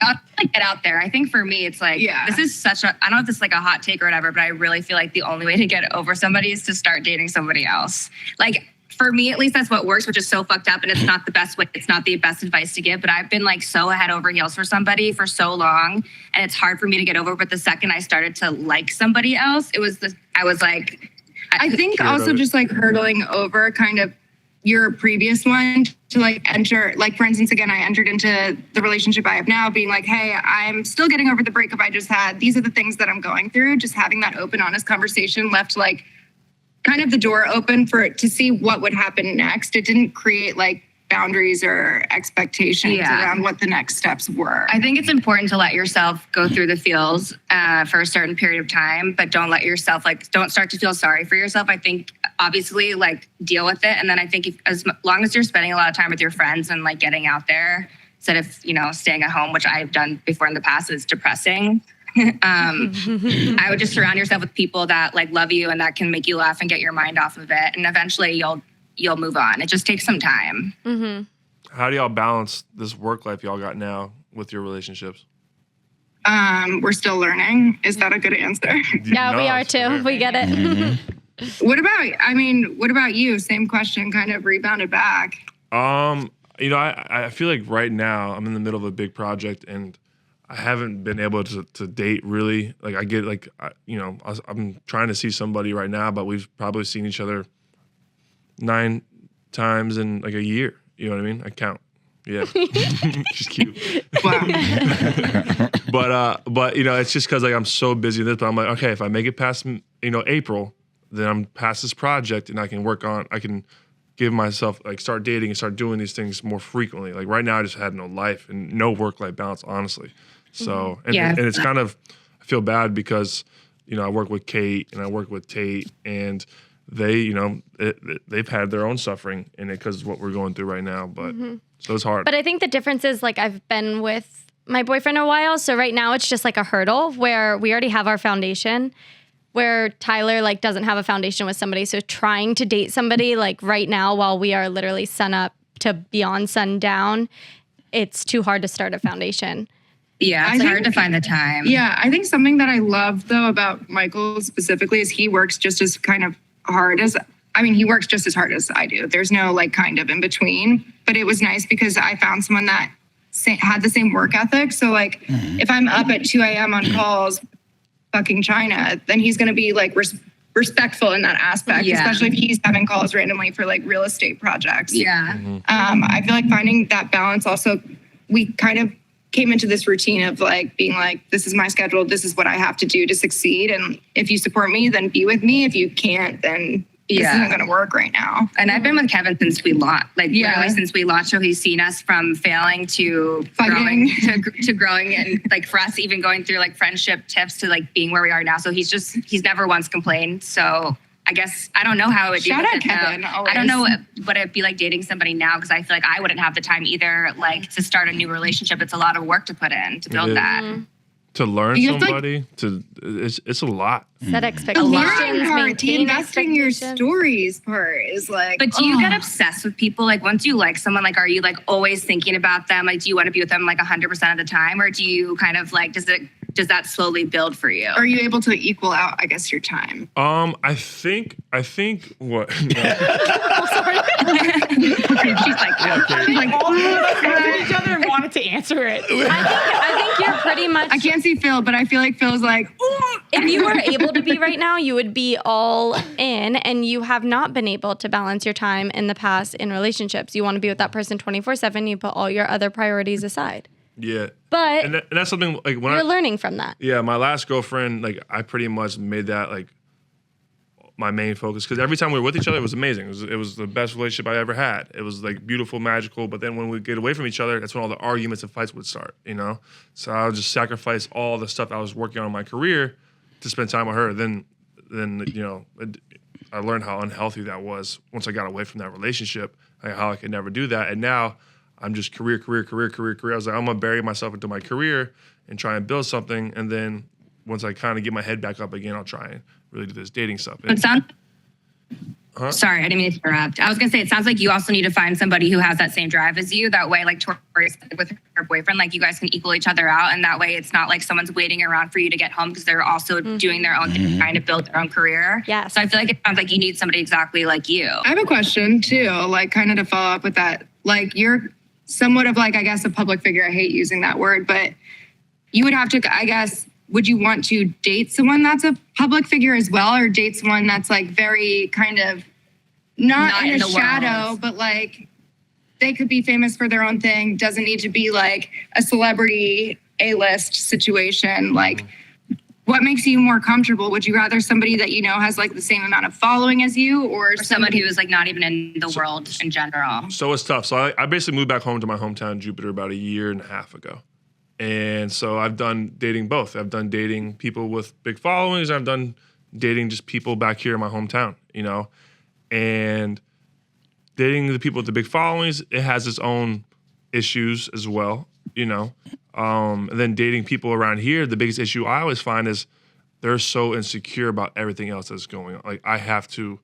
get out there. I think for me, it's like, this is such a, I don't know if this is like a hot take or whatever, but I really feel like the only way to get over somebody is to start dating somebody else. Like, for me, at least that's what works, which is so fucked up. And it's not the best way. It's not the best advice to give, but I've been like so head over heels for somebody for so long. And it's hard for me to get over. But the second I started to like somebody else, I was like, I think also just like hurdling over kind of your previous one to like enter, like for instance, again, I entered into the relationship I have now being like, hey, I'm still getting over the breakup I just had. These are the things that I'm going through. Just having that open, honest conversation left like kind of the door open for it to see what would happen next. It didn't create like boundaries or expectations around what the next steps were. I think it's important to let yourself go through the feels for a certain period of time, but don't let yourself don't start to feel sorry for yourself. I think obviously like deal with it. And then I think as long as you're spending a lot of time with your friends and like getting out there instead of, staying at home, which I've done before in the past is depressing. I would just surround yourself with people that like love you and that can make you laugh and get your mind off of it. And eventually you'll move on. It just takes some time. How do y'all balance this work life y'all got now with your relationships? We're still learning. Is that a good answer? Yeah, No, we are it's too. fair. We get it. What about you? Same question, kind of rebounded back. I feel like right now I'm in the middle of a big project and I haven't been able to date really. Like I get like, I'm trying to see somebody right now, but we've probably seen each other 9 times in like a year. You know what I mean? I count. Yeah. She's cute. Wow. But it's just because like I'm so busy with this, but I'm like, okay, if I make it past, April, then I'm past this project and I can give myself like start dating and start doing these things more frequently. Like right now I just had no life and no work-life balance, honestly. So, and it's kind of, I feel bad because, I work with Kate and I work with Tate and they, they've had their own suffering in it because of what we're going through right now. But so it's hard. But I think the difference is like I've been with my boyfriend a while. So right now it's just like a hurdle where we already have our foundation, where Tyler like doesn't have a foundation with somebody. So trying to date somebody like right now while we are literally sun up to beyond sundown, it's too hard to start a foundation. Yeah, it's hard to find the time. Yeah, I think something that I love though about Michael specifically is he works just as kind of hard as, he works just as hard as I do. There's no like kind of in between, but it was nice because I found someone that had the same work ethic. So like if I'm up at 2 a.m. on calls, fucking China, then he's going to be like respectful in that aspect, especially if he's having calls randomly for like real estate projects. Yeah. I feel like finding that balance also, we kind of came into this routine of like being like, this is my schedule. This is what I have to do to succeed. And if you support me, then be with me. If you can't, then this isn't going to work right now. And I've been with Kevin since we launched, literally since we launched. So he's seen us from failing to growing, to growing, and like for us even going through like friendship tips to like being where we are now. So he's never once complained. So I guess I don't know how it would be. Shout with out it, Kevin. I don't know what it'd be like dating somebody now because I feel like I wouldn't have the time either. Like to start a new relationship, it's a lot of work to put in to build that. To learn You have to, somebody, it's a lot. Set the expectations, learning part, the maintain investing your expectations. stories part is like. But do you get obsessed with people? Like once you like someone, like are you like always thinking about them? Like do you want to be with them like 100% of the time, or do you kind of like does that slowly build for you? Are you able to equal out, I guess, your time? I think what? She's like, All of us looked at each other and wanted to answer it. I think you're pretty much. I can't see Phil, but I feel like Phil's like, If you were able to be right now, you would be all in, and you have not been able to balance your time in the past in relationships. You want to be with that person 24/7. You put all your other priorities aside. Yeah. But And that's something like when you're learning from that. Yeah, my last girlfriend, like I pretty much made that like my main focus because every time we were with each other, it was amazing. It was the best relationship I ever had. It was like beautiful, magical. But then when we get away from each other, that's when all the arguments and fights would start. So I would just sacrifice all the stuff I was working on in my career to spend time with her. Then I learned how unhealthy that was once I got away from that relationship. Like how I could never do that. And now I'm just career. I was like, I'm gonna bury myself into my career and try and build something. And then once I kind of get my head back up again, I'll try and really do this dating stuff. Sorry, I didn't mean to interrupt. I was gonna say it sounds like you also need to find somebody who has that same drive as you. That way, like Tori said with her boyfriend, like you guys can equal each other out, and that way it's not like someone's waiting around for you to get home because they're also doing their own thing, trying to build their own career. Yeah. So I feel like it sounds like you need somebody exactly like you. I have a question too, like kind of to follow up with that. Like you're somewhat of like, I guess, a public figure. I hate using that word, but you would have to, I guess, would you want to date someone that's a public figure as well, or date someone that's like very kind of not in the shadow, but like they could be famous for their own thing, doesn't need to be like a celebrity A-list situation. Like what makes you more comfortable? Would you rather somebody that has like the same amount of following as you, or somebody who is like not even in the world in general? So it's tough. So I basically moved back home to my hometown, Jupiter, about a year and a half ago. And so I've done dating both. I've done dating people with big followings. I've done dating just people back here in my hometown, And dating the people with the big followings, it has its own issues as well, And then dating people around here, the biggest issue I always find is they're so insecure about everything else that's going on. Like I have to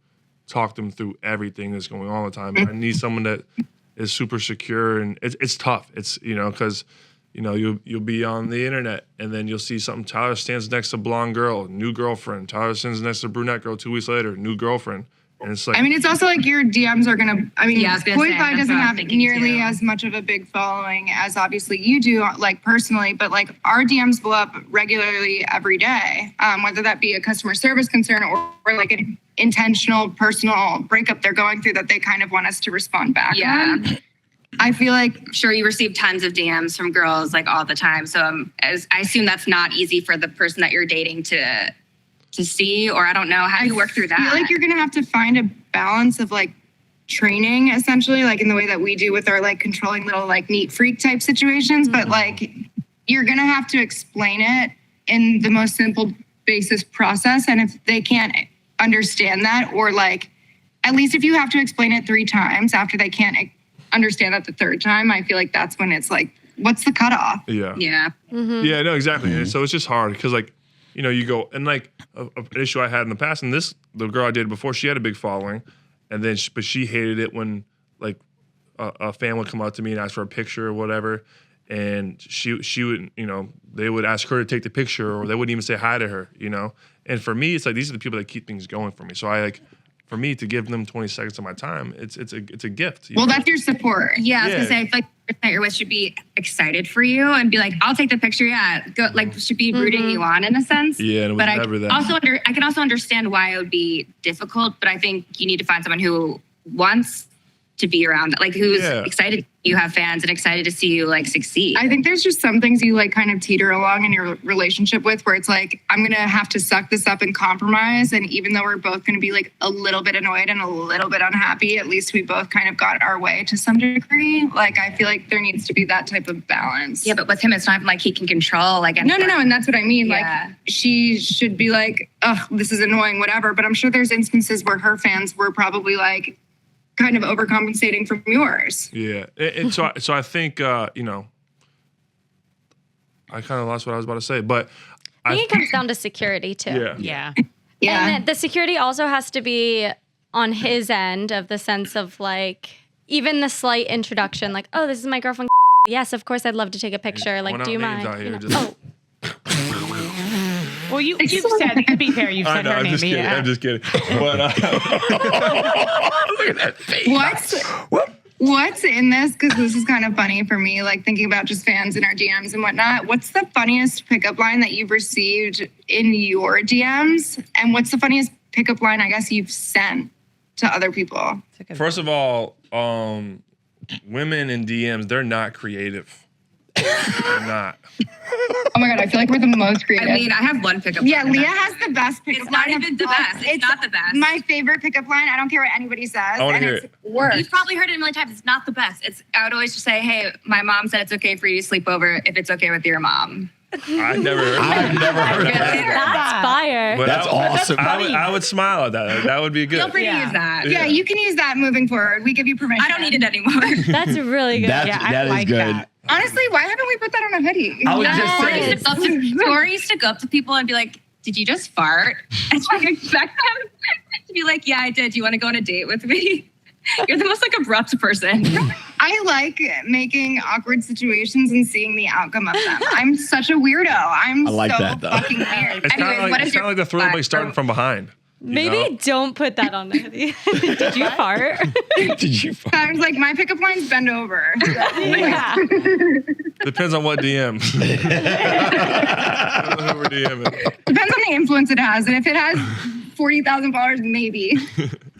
talk them through everything that's going on all the time. I need someone that is super secure, and it's tough. It's because you'll be on the internet and then you'll see something. Tyler stands next to blonde girl, new girlfriend. Tyler stands next to brunette girl. 2 weeks later, new girlfriend. And it's like, I mean, it's also like your DMs are gonna. I mean, Yeah, I was gonna Boy say, Fi that's doesn't what I'm have thinking nearly too. as much of a big following as obviously you do, like personally. But like our DMs blow up regularly every day, whether that be a customer service concern or like an intentional personal breakup they're going through that they kind of want us to respond back Yeah. on. I feel like I'm sure you receive tons of DMs from girls like all the time. So I assume that's not easy for the person that you're dating to see, or I don't know. How do you work through that? I feel like you're gonna have to find a balance of like training, essentially, like in the way that we do with our like controlling little like neat freak type situations. But like you're gonna have to explain it in the most simple basis process. And if they can't understand that, or like at least if you have to explain it 3 times after they can't understand that the 3rd time, I feel like that's when it's like, what's the cutoff? yeah. Yeah. Yeah, no, exactly. And so it's just hard because, like, you go and like an issue I had in the past, and the girl I dated before, she had a big following, and then but she hated it when like a fan would come up to me and ask for a picture or whatever, and she would they would ask her to take the picture, or they wouldn't even say hi to her, And for me, it's like these are the people that keep things going for me. So for me to give them 20 seconds of my time, it's a gift. Well, that's your support. Yeah, I was Yeah. gonna say, I feel like the person that you're with should be excited for you and be like, "I'll take the picture." Yeah, go, like should be rooting you on in a sense. Yeah, and it was but never that. I can also understand why it would be difficult. But I think you need to find someone who wants to be around that, like who's Yeah. excited you have fans and excited to see you like succeed. I think there's just some things you like kind of teeter along in your relationship with where it's like, I'm going to have to suck this up and compromise. And even though we're both going to be like a little bit annoyed and a little bit unhappy, at least we both kind of got our way to some degree. Like, I feel like there needs to be that type of balance. Yeah, but with him, it's not even like he can control. Like, No. And that's what I mean. Yeah. Like, she should be like, oh, this is annoying, whatever. But I'm sure there's instances where her fans were probably like, kind of overcompensating from yours. Yeah, and so I think I kind of lost what I was about to say, but I think it comes down to security too. yeah, Yeah. Yeah. And the security also has to be on his end, of the sense of like even the slight introduction, like, oh, this is my girlfriend. Yes, of course, I'd love to take a picture. Like, throwing do you out names mind? out here, You know? just- Well, you've said, to be fair, you've I said know, her I'm name. just kidding. Yeah. I'm just kidding. But Look at that face. What's in this? Because this is kind of funny for me, like thinking about just fans in our DMs and whatnot. What's the funniest pickup line that you've received in your DMs? And what's the funniest pickup line, I guess, you've sent to other people? first of all, women in DMs, they're not creative. They're not. Oh my God, I feel like we're the most creative. I mean, I have one pickup. yeah, line, and Leah that's- has the best pickup It's not line. even the best. It's not the best. My favorite pickup line. I don't care what anybody says. I wanna and hear it's it. work. You've probably heard it a million times. It's not the best. I would always just say, "Hey, my mom said it's okay for you to sleep over if it's okay with your mom." I've never heard that. That's fire. But That's awesome. I would smile at that. That would be good. Feel free to Yeah. use that. Yeah, you can use that moving forward. We give you permission. I don't need it anymore. That's really good. That's, Yeah, I that is like good. that. Honestly, why haven't we put that on a hoodie? I was just saying. Tori used to go up to people and be like, "Did you just fart?" And so I expect them to be like, "Yeah, I did. Do you want to go on a date with me?" You're the most like abrupt person. I like making awkward situations and seeing the outcome of them. I'm such a weirdo. I'm I like so that, though. fucking weird. It's kind Anyways, of what like, is your the thrill of flag? like starting from behind. you Maybe know? don't put that on there. Did you fart? Did you? I was like, my pickup line's bend over. Yeah. Depends on what DM. I don't know who we're DMing. Depends on the influence it has. And if it has 40,000 followers, maybe.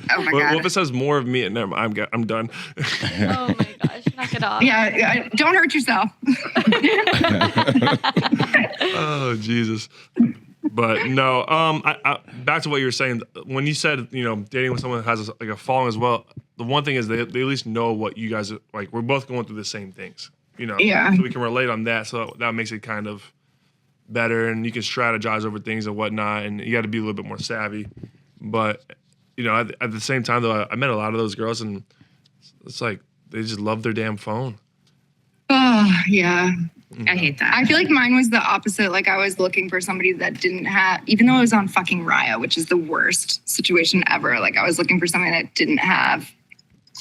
Oh my What god. if it says more of me? Never mind, I'm done. Oh my gosh, knock it off. Yeah, don't hurt yourself. Oh Jesus. But no, I back to what you were saying. When you said, dating with someone that has like a following as well, the one thing is they at least know what you guys are like. We're both going through the same things, Yeah. So we can relate on that. So that makes it kind of better, and you can strategize over things and whatnot. And you got to be a little bit more savvy. But at the same time, though, I met a lot of those girls, and it's like they just love their damn phone. Oh, yeah. I hate that. I feel like mine was the opposite. Like I was looking for somebody that didn't have, even though I was on fucking Raya, which is the worst situation ever. Like I was looking for something that didn't have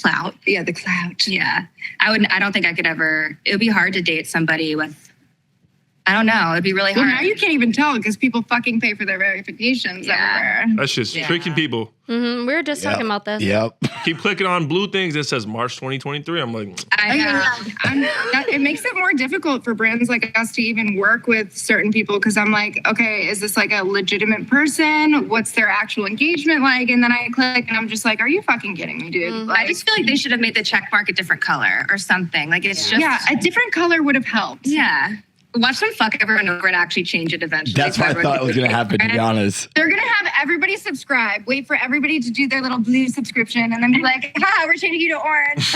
clout. Yeah, the clout. Yeah. I don't think I could ever, it would be hard to date somebody with, I don't know. It'd be really hard. Well, now you can't even tell because people fucking pay for their verifications everywhere. That's just tricking people. We were just talking about this. Yep. Keep clicking on blue things that says March 2023. I'm like, It makes it more difficult for brands like us to even work with certain people because I'm like, okay, is this like a legitimate person? What's their actual engagement like? And then I click and I'm just like, are you fucking kidding me, dude? Like, I just feel like they should have made the check mark a different color or something. Like it's just. Yeah, a different color would have helped. Yeah. Watch them fuck everyone over and actually change it eventually. That's what I thought was going to happen, to be honest. They're going to have everybody subscribe, wait for everybody to do their little blue subscription, and then be like, we're changing you to orange.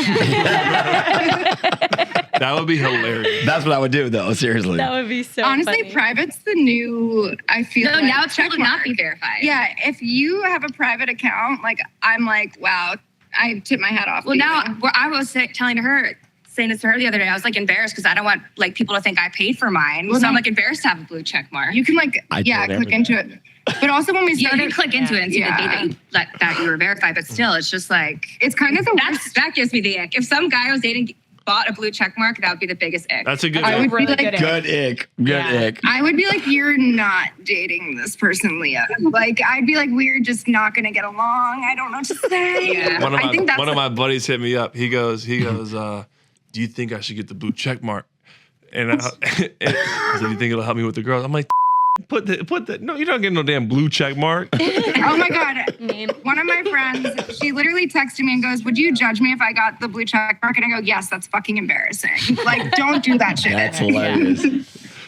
that would be hilarious. That's what I would do, though, seriously. That would be so Honestly, funny. private's the new, I feel like, now it's check cool to not mark. be verified. Yeah, if you have a private account, like, I'm like, wow, I tip my hat off. Well, to now you. I was saying this to her the other day. I was like embarrassed because I don't want like people to think I paid for mine. Well, so I'm no. like embarrassed to have a blue check mark. You can like, I click did everything. into it. But also when we Yeah, started, you click into it and see the date that you were verified, but still, it's just like it's kind of the worst. that gives me the ick. If some guy I was dating bought a blue check mark, that would be the biggest ick. That's a good I would one. be like, Good ick. Good ick. I would be like, you're not dating this person, Leah. Like, I'd be like, we're just not gonna get along. I don't know what to say. Yeah. One of I think that's my buddies hit me up. He goes, do you think I should get the blue check mark? And I said, you think it'll help me with the girls? I'm like, put the no, you're not getting no damn blue check mark. Oh my God. One of my friends, she literally texted me and goes, would you judge me if I got the blue check mark? And I go, yes, that's fucking embarrassing. Like, don't do that shit. That's hilarious.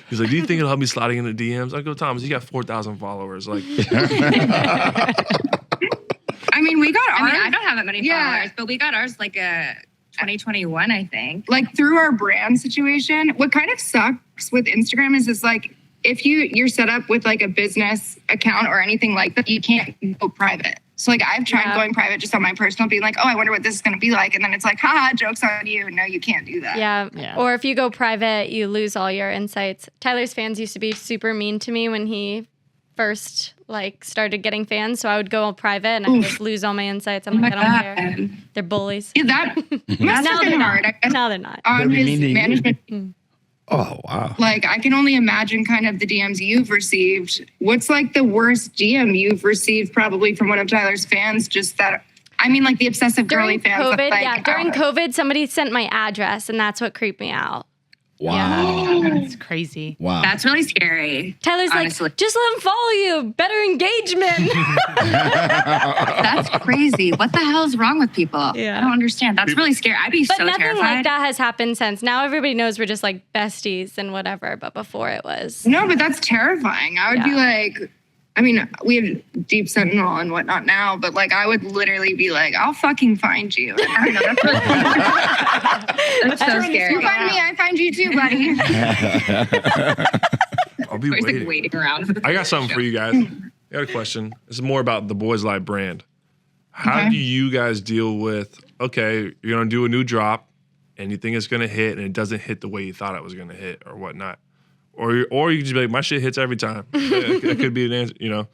He's like, do you think it'll help me sliding in the DMs? I go, Thomas, you got 4,000 followers. Like, I mean, we got ours. I mean, I don't have that many Yeah. followers, but we got ours like a 2021, I think. like through our brand situation. What kind of sucks with Instagram is it's like, if you're set up with like a business account or anything like that, you can't go private. So like I've tried going private just on my personal, being like, oh, I wonder what this is going to be like. And then it's like, haha, joke's on you. No, you can't do that. Yeah. Or if you go private, you lose all your insights. Tyler's fans used to be super mean to me when he first like started getting fans. So I would go private and I would just lose all my insights. I'm like, I don't care. They're bullies. Yeah, that must Now have they're been not. hard. I guess Now they're not. on They'd be his mean to you. management. Oh, wow. Like, I can only imagine kind of the DMs you've received. What's like the worst DM you've received probably from one of Tyler's fans? Just that, I mean, like the obsessive girly During fans. COVID, that's like, during oh. COVID, somebody sent my address and that's what creeped me out. Wow. That's crazy. Wow. That's really scary. Tyler's Honestly. like, just let him follow you. Better engagement. That's crazy. What the hell is wrong with people? Yeah. I don't understand. That's really scary. I'd be But so nothing terrified. like that has happened since. Now everybody knows we're just like besties and whatever. But before it was. No, but that's terrifying. I would be like, I mean, we have Deep Sentinel and whatnot now, but like I would literally be like, I'll fucking find you. I don't know, That's so scary. you find me, I find you too, buddy. I'll be Always waiting. like waiting around. For the I got something for you guys. I got a question. This is more about the Boys Live brand. How Okay. do you guys deal with, okay, you're going to do a new drop and you think it's going to hit and it doesn't hit the way you thought it was going to hit or whatnot? Or you can just be like, my shit hits every time. That could be an answer, you know?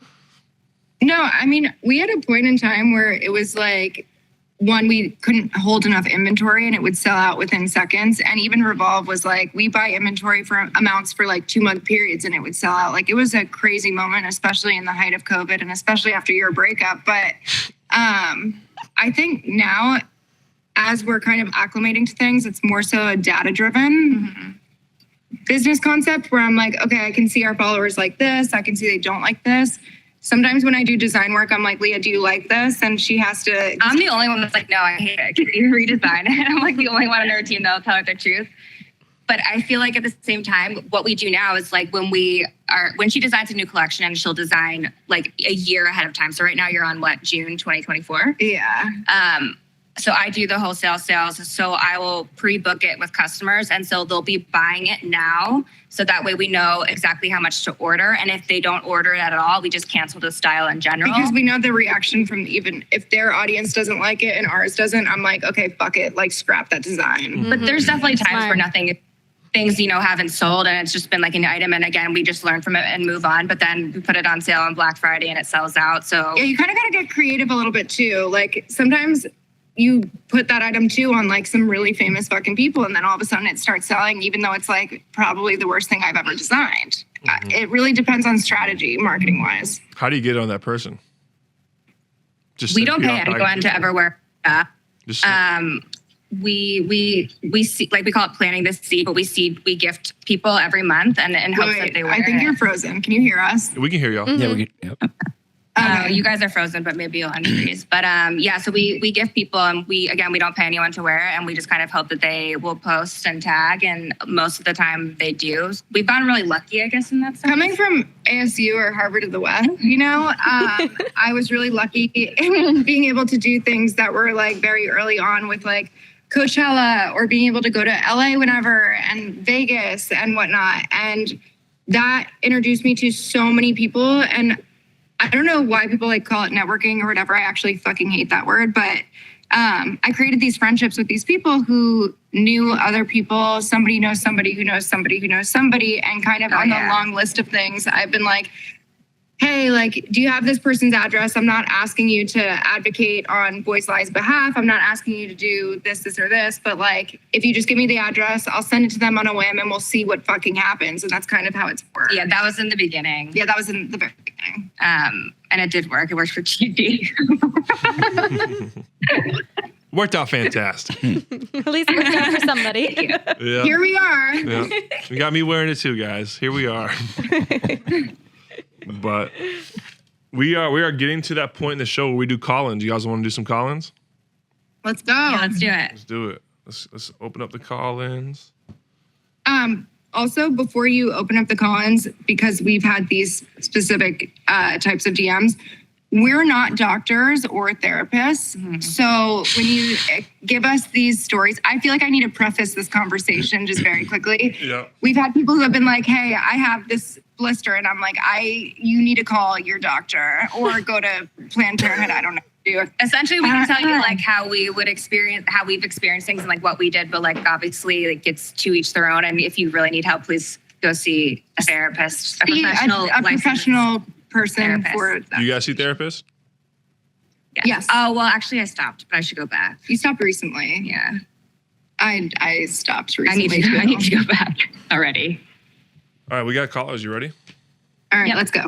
No, I mean, we had a point in time where it was like, one, we couldn't hold enough inventory and it would sell out within seconds. And even Revolve was like, we buy inventory for amounts for like 2-month periods and it would sell out. Like it was a crazy moment, especially in the height of COVID and especially after your breakup. But I think now, as we're kind of acclimating to things, it's more so a data-driven business concept where I'm like, okay, I can see our followers like this. I can see they don't like this. Sometimes when I do design work, I'm like, Leah, do you like this? And she has to. I'm the only one that's like, no, I hate it. Can you redesign it? I'm like the only one on our team that'll tell her the truth. But I feel like at the same time, what we do now is like when she designs a new collection and she'll design like a year ahead of time. So right now you're on what, June 2024? Yeah. So I do the wholesale sales. So I will pre-book it with customers. And so they'll be buying it now. So that way we know exactly how much to order. And if they don't order it at all, we just cancel the style in general. Because we know the reaction from even if their audience doesn't like it and ours doesn't, I'm like, okay, fuck it. Like scrap that design. But there's definitely times Smart. where nothing things, haven't sold and it's just been like an item. And again, we just learn from it and move on. But then we put it on sale on Black Friday and it sells out. So Yeah, you kind of got to get creative a little bit too. Like sometimes you put that item too on like some really famous fucking people and then all of a sudden it starts selling, even though it's like probably the worst thing I've ever designed. It really depends on strategy, marketing wise. How do you get on that person? we don't pay anyone to ever wear that. Just We see, like we call it planting the seed, but we gift people every month and in hopes that they wear I think it. you're frozen. Can you hear us? we can hear y'all. Yeah, we can, yep. You guys are frozen, but maybe you'll unfreeze. But so we gift people and we don't pay anyone to wear it and we just kind of hope that they will post and tag and most of the time they do. We've gotten really lucky, I guess, in that sense. Coming from ASU or Harvard of the West, I was really lucky in being able to do things that were like very early on with like Coachella or being able to go to LA whenever and Vegas and whatnot. And that introduced me to so many people. And I don't know why people like call it networking or whatever. I actually fucking hate that word. But I created these friendships with these people who knew other people. Somebody knows somebody who knows somebody who knows somebody. And kind of on the long list of things, I've been like, hey, like, do you have this person's address? I'm not asking you to advocate on Boys Lie's behalf. I'm not asking you to do this, or this. But like, if you just give me the address, I'll send it to them on a whim and we'll see what fucking happens. And that's kind of how it's worked. Yeah, that was in the beginning. Yeah, that was in the very beginning. And it did work. It worked for TV. Worked out fantastic. At least it worked out for somebody. Yeah. Here we are. Yeah. You got me wearing it too, guys. Here we are. But we are getting to that point in the show where we do call-ins. You guys want to do some call-ins? Let's go. Yeah, let's do it. Let's do it. Let's open up the call-ins. Also, before you open up the call-ins, because we've had these specific types of DMs, we're not doctors or therapists. Mm-hmm. So when you give us these stories, I feel like I need to preface this conversation just very quickly. Yeah. We've had people who have been like, hey, I have this blister. And I'm like, you need to call your doctor or go to Planned Parenthood. I don't know. Essentially, we can tell you like how we've experienced things and like what we did, but like obviously like it's to each their own. And if you really need help, please go see a therapist, a professional person therapist. For that. You guys see therapists? Yes. Oh, well, actually I stopped, but I should go back. You stopped recently. Yeah. I stopped recently. I need to go back already. All right, we got callers. You ready? All right, let's go.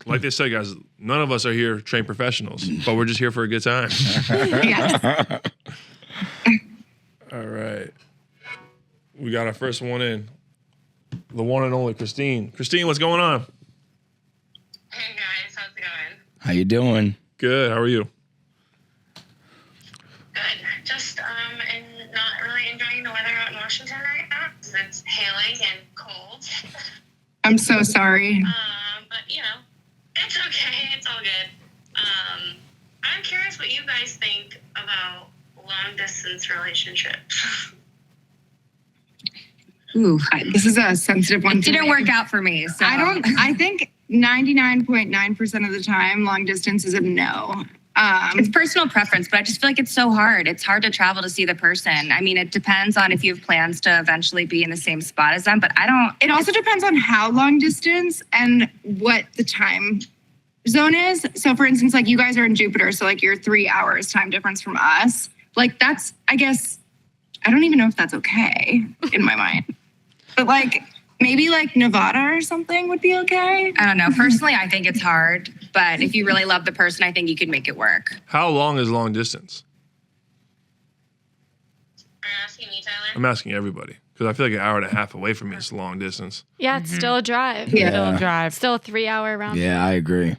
Like they said, guys, none of us are here trained professionals, but we're just here for a good time. Yes. All right. We got our first one in. The one and only Christine. Christine, what's going on? Hey guys, how's it going? How you doing? Good. How are you? Good. Just and not really enjoying the weather out in Washington right now. It's hailing and cold. I'm so sorry. But it's okay. It's all good. I'm curious what you guys think about long distance relationships. Ooh, this is a sensitive one. It didn't work out for me. So I think 99.9% of the time, long distance is a no. It's personal preference, but I just feel like it's so hard. It's hard to travel to see the person. I mean, it depends on if you have plans to eventually be in the same spot as them, but I don't. It also depends on how long distance and what the time zone is. So for instance, like you guys are in Jupiter, so like you're 3 hours time difference from us. Like that's, I guess, I don't even know if that's okay in my mind. But like maybe like Nevada or something would be okay. I don't know. Personally, I think it's hard, but if you really love the person, I think you could make it work. How long is long distance? Are you asking me, Tyler? I'm asking everybody because I feel like an hour and a half away from me is long distance. Yeah, it's still a drive. Yeah. Still drive. Still a 3 hour round. Yeah, I agree.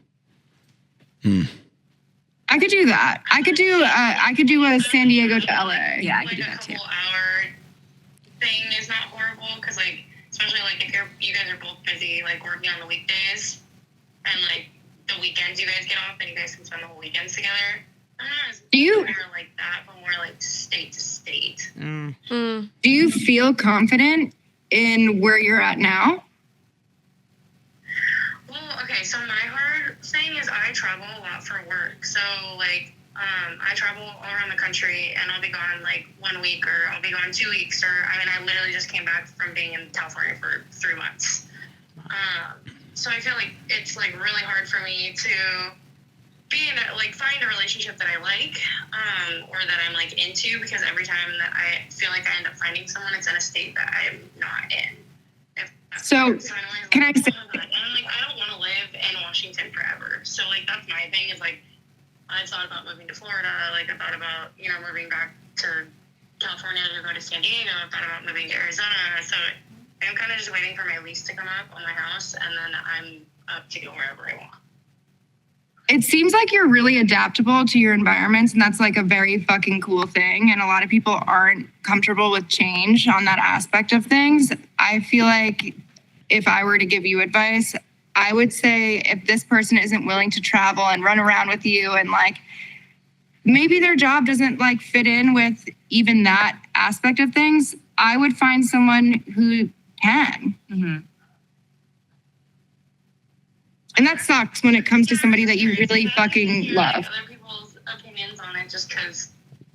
I could do that. I could do a San Diego to LA. Yeah, I Like could do a that too. couple hour thing is not horrible because like especially like if you guys are both busy like working on the weekdays and like the weekends you guys get off and you guys can spend the whole weekends together. I'm not as Do you- more like that, but more like state to state. Do you feel confident in where you're at now? Well, okay, so my hard thing is I travel a lot for work. So, like, I travel all around the country, and I'll be gone like 1 week, or I'll be gone 2 weeks, or I literally just came back from being in California for 3 months. So I feel like it's like really hard for me to be in find a relationship that I like, or that I'm like into, because every time that I feel like I end up finding someone, it's in a state that I'm not in. So, can I say? And I'm like, I don't want to live in Washington forever. So like that's my thing, is like I thought about moving to Florida. Like I thought about moving back to California to go to San Diego. I thought about moving to Arizona. So I'm kind of just waiting for my lease to come up on my house, and then I'm up to go wherever I want. It seems like you're really adaptable to your environments, and that's like a very fucking cool thing. And a lot of people aren't comfortable with change on that aspect of things. I feel like if I were to give you advice, I would say if this person isn't willing to travel and run around with you, and like maybe their job doesn't like fit in with even that aspect of things, I would find someone who can. Mm-hmm. And that sucks when it comes to somebody that you really fucking love. Other people's opinions on it, just because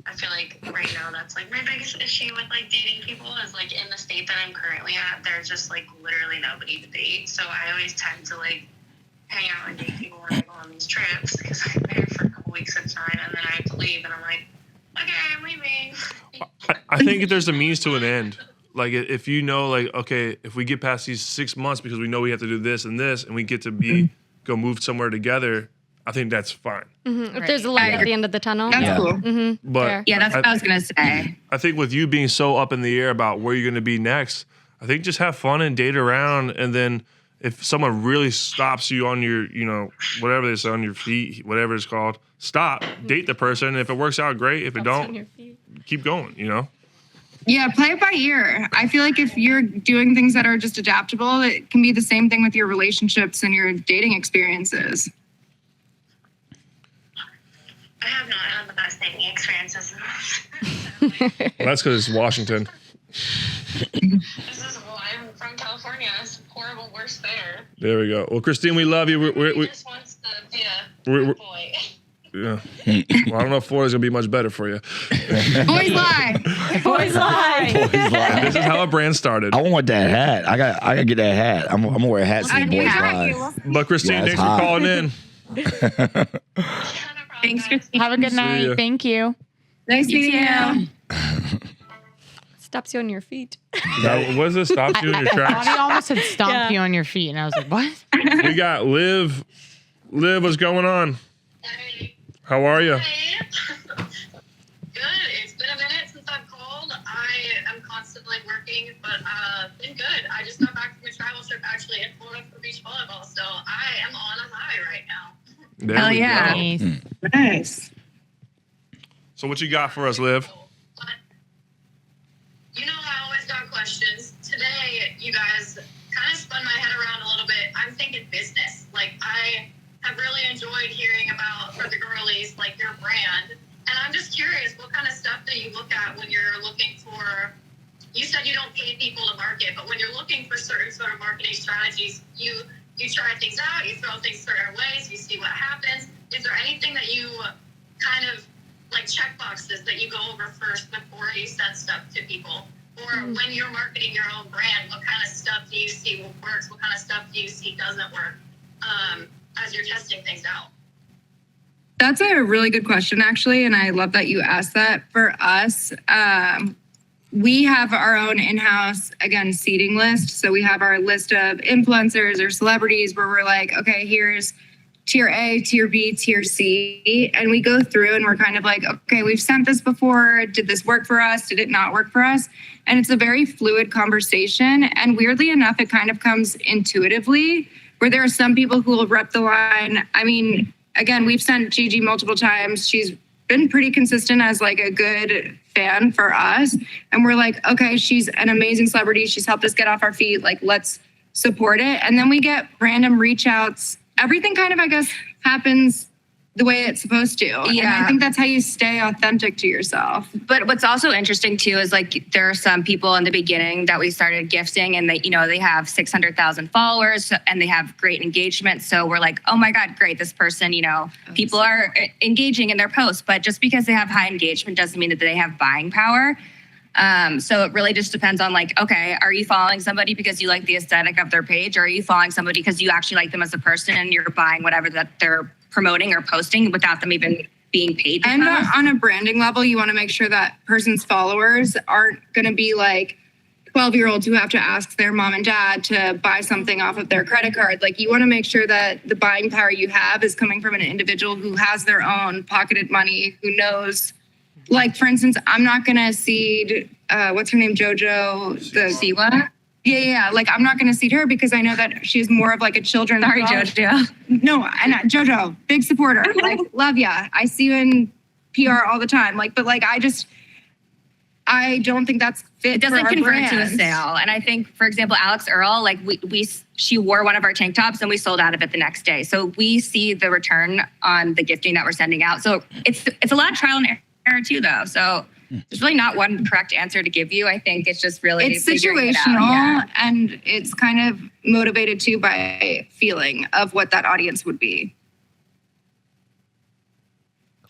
I feel like right now that's like my biggest issue with like dating people, is like in the state that I'm currently at, there's just like literally nobody to date. So I always tend to like hang out and date people when I go on these trips, because I'm there for a couple weeks at a time, and then I have to leave, and I'm like, okay, I'm leaving. I think there's a means to an end. Like if like, okay, if we get past these 6 months because we know we have to do this and this, and we get to go move somewhere together, I think that's fine. Mm-hmm. If there's a light at the end of the tunnel. That's cool. Mm-hmm. But Fair. Yeah, that's what I was gonna say. I think with you being so up in the air about where you're going to be next, I think just have fun and date around, and then if someone really stops you on your, whatever they say, on your feet, whatever it's called, stop, date the person. If it works out, great. If it don't, keep going, Yeah, play it by ear. I feel like if you're doing things that are just adaptable, it can be the same thing with your relationships and your dating experiences. I have not had the best dating experiences. Well, that's because it's Washington. I'm from California. It's horrible, worse there. There we go. Well, Christine, we love you. He just wants to be a boy. Yeah. Well, I don't know if Florida's going to be much better for you. Boys lie. Boys lie. This is how a brand started. I want that hat. I gotta get that hat. I'm gonna wear a hat saying boys have lie. But Christine, Yeah, it's thanks for hot. calling in. Thanks, Christine. Have a good See night. ya. Thank you. Nice meeting you. Stops you on your feet. What does it stop you in your I thought tracks? he almost had stomped Yeah. you on your feet, and I was like, what? We got Liv. Liv, what's going on? Hey. How are you? Hey. Good. It's been a minute since I've called. I am constantly working, but been good. I just got back from a travel trip actually in Florida for beach volleyball, so I am on a high right now. There Hell we yeah. go. Nice. Nice. So what you got for us, Liv? You know, I always got questions. Today, you guys kind of spun my head around a little bit. I'm thinking business. Like, I have really enjoyed hearing about, for the girlies, like your brand. And I'm just curious, what kind of stuff do you look at when you're looking for, you said you don't pay people to market, but when you're looking for certain sort of marketing strategies, you try things out, you throw things certain ways, you see what happens. Is there anything that you kind of like check boxes that you go over first before you send stuff to people? Or when you're marketing your own brand, what kind of stuff do you see works? What kind of stuff do you see doesn't work as you're testing things out? That's a really good question, actually. And I love that you asked that. For us, we have our own in-house, again, seating list. So we have our list of influencers or celebrities where we're like, okay, here's tier A, tier B, tier C. And we go through and we're kind of like, okay, we've sent this before. Did this work for us? Did it not work for us? And it's a very fluid conversation. And weirdly enough, it kind of comes intuitively, where there are some people who will rep the line. I mean, again, we've sent Gigi multiple times. She's been pretty consistent as like a good fan for us. And we're like, okay, she's an amazing celebrity. She's helped us get off our feet. Like, let's support it. And then we get random reach outs. Everything kind of, I guess, happens the way it's supposed to. And Yeah. I think that's how you stay authentic to yourself. But what's also interesting too is like there are some people in the beginning that we started gifting and they, they have 600,000 followers and they have great engagement. So we're like, oh my God, great. This person, people are engaging in their posts, but just because they have high engagement doesn't mean that they have buying power. So it really just depends on like, okay, are you following somebody because you like the aesthetic of their page? Or are you following somebody because you actually like them as a person and you're buying whatever that they're promoting or posting without them even being paid? And on a branding level, you want to make sure that person's followers aren't going to be like 12-year-olds who have to ask their mom and dad to buy something off of their credit card. Like you want to make sure that the buying power you have is coming from an individual who has their own pocketed money, who knows. Like, for instance, I'm not going to seed, what's her name, JoJo? The Siwa? Yeah. Like, I'm not going to seed her because I know that she's more of like a children's. Sorry, JoJo. No, and JoJo, big supporter. Like, love ya. I see you in PR all the time. Like, but like, I don't think that's fit. It doesn't for our convert to a brand. sale. And I think, for example, Alex Earl, like she wore one of our tank tops and we sold out of it the next day. So we see the return on the gifting that we're sending out. So it's a lot of trial and error too, though. So there's really not one correct answer to give you. I think it's just really It's figuring it out. situational and it's kind of motivated too by feeling of what that audience would be.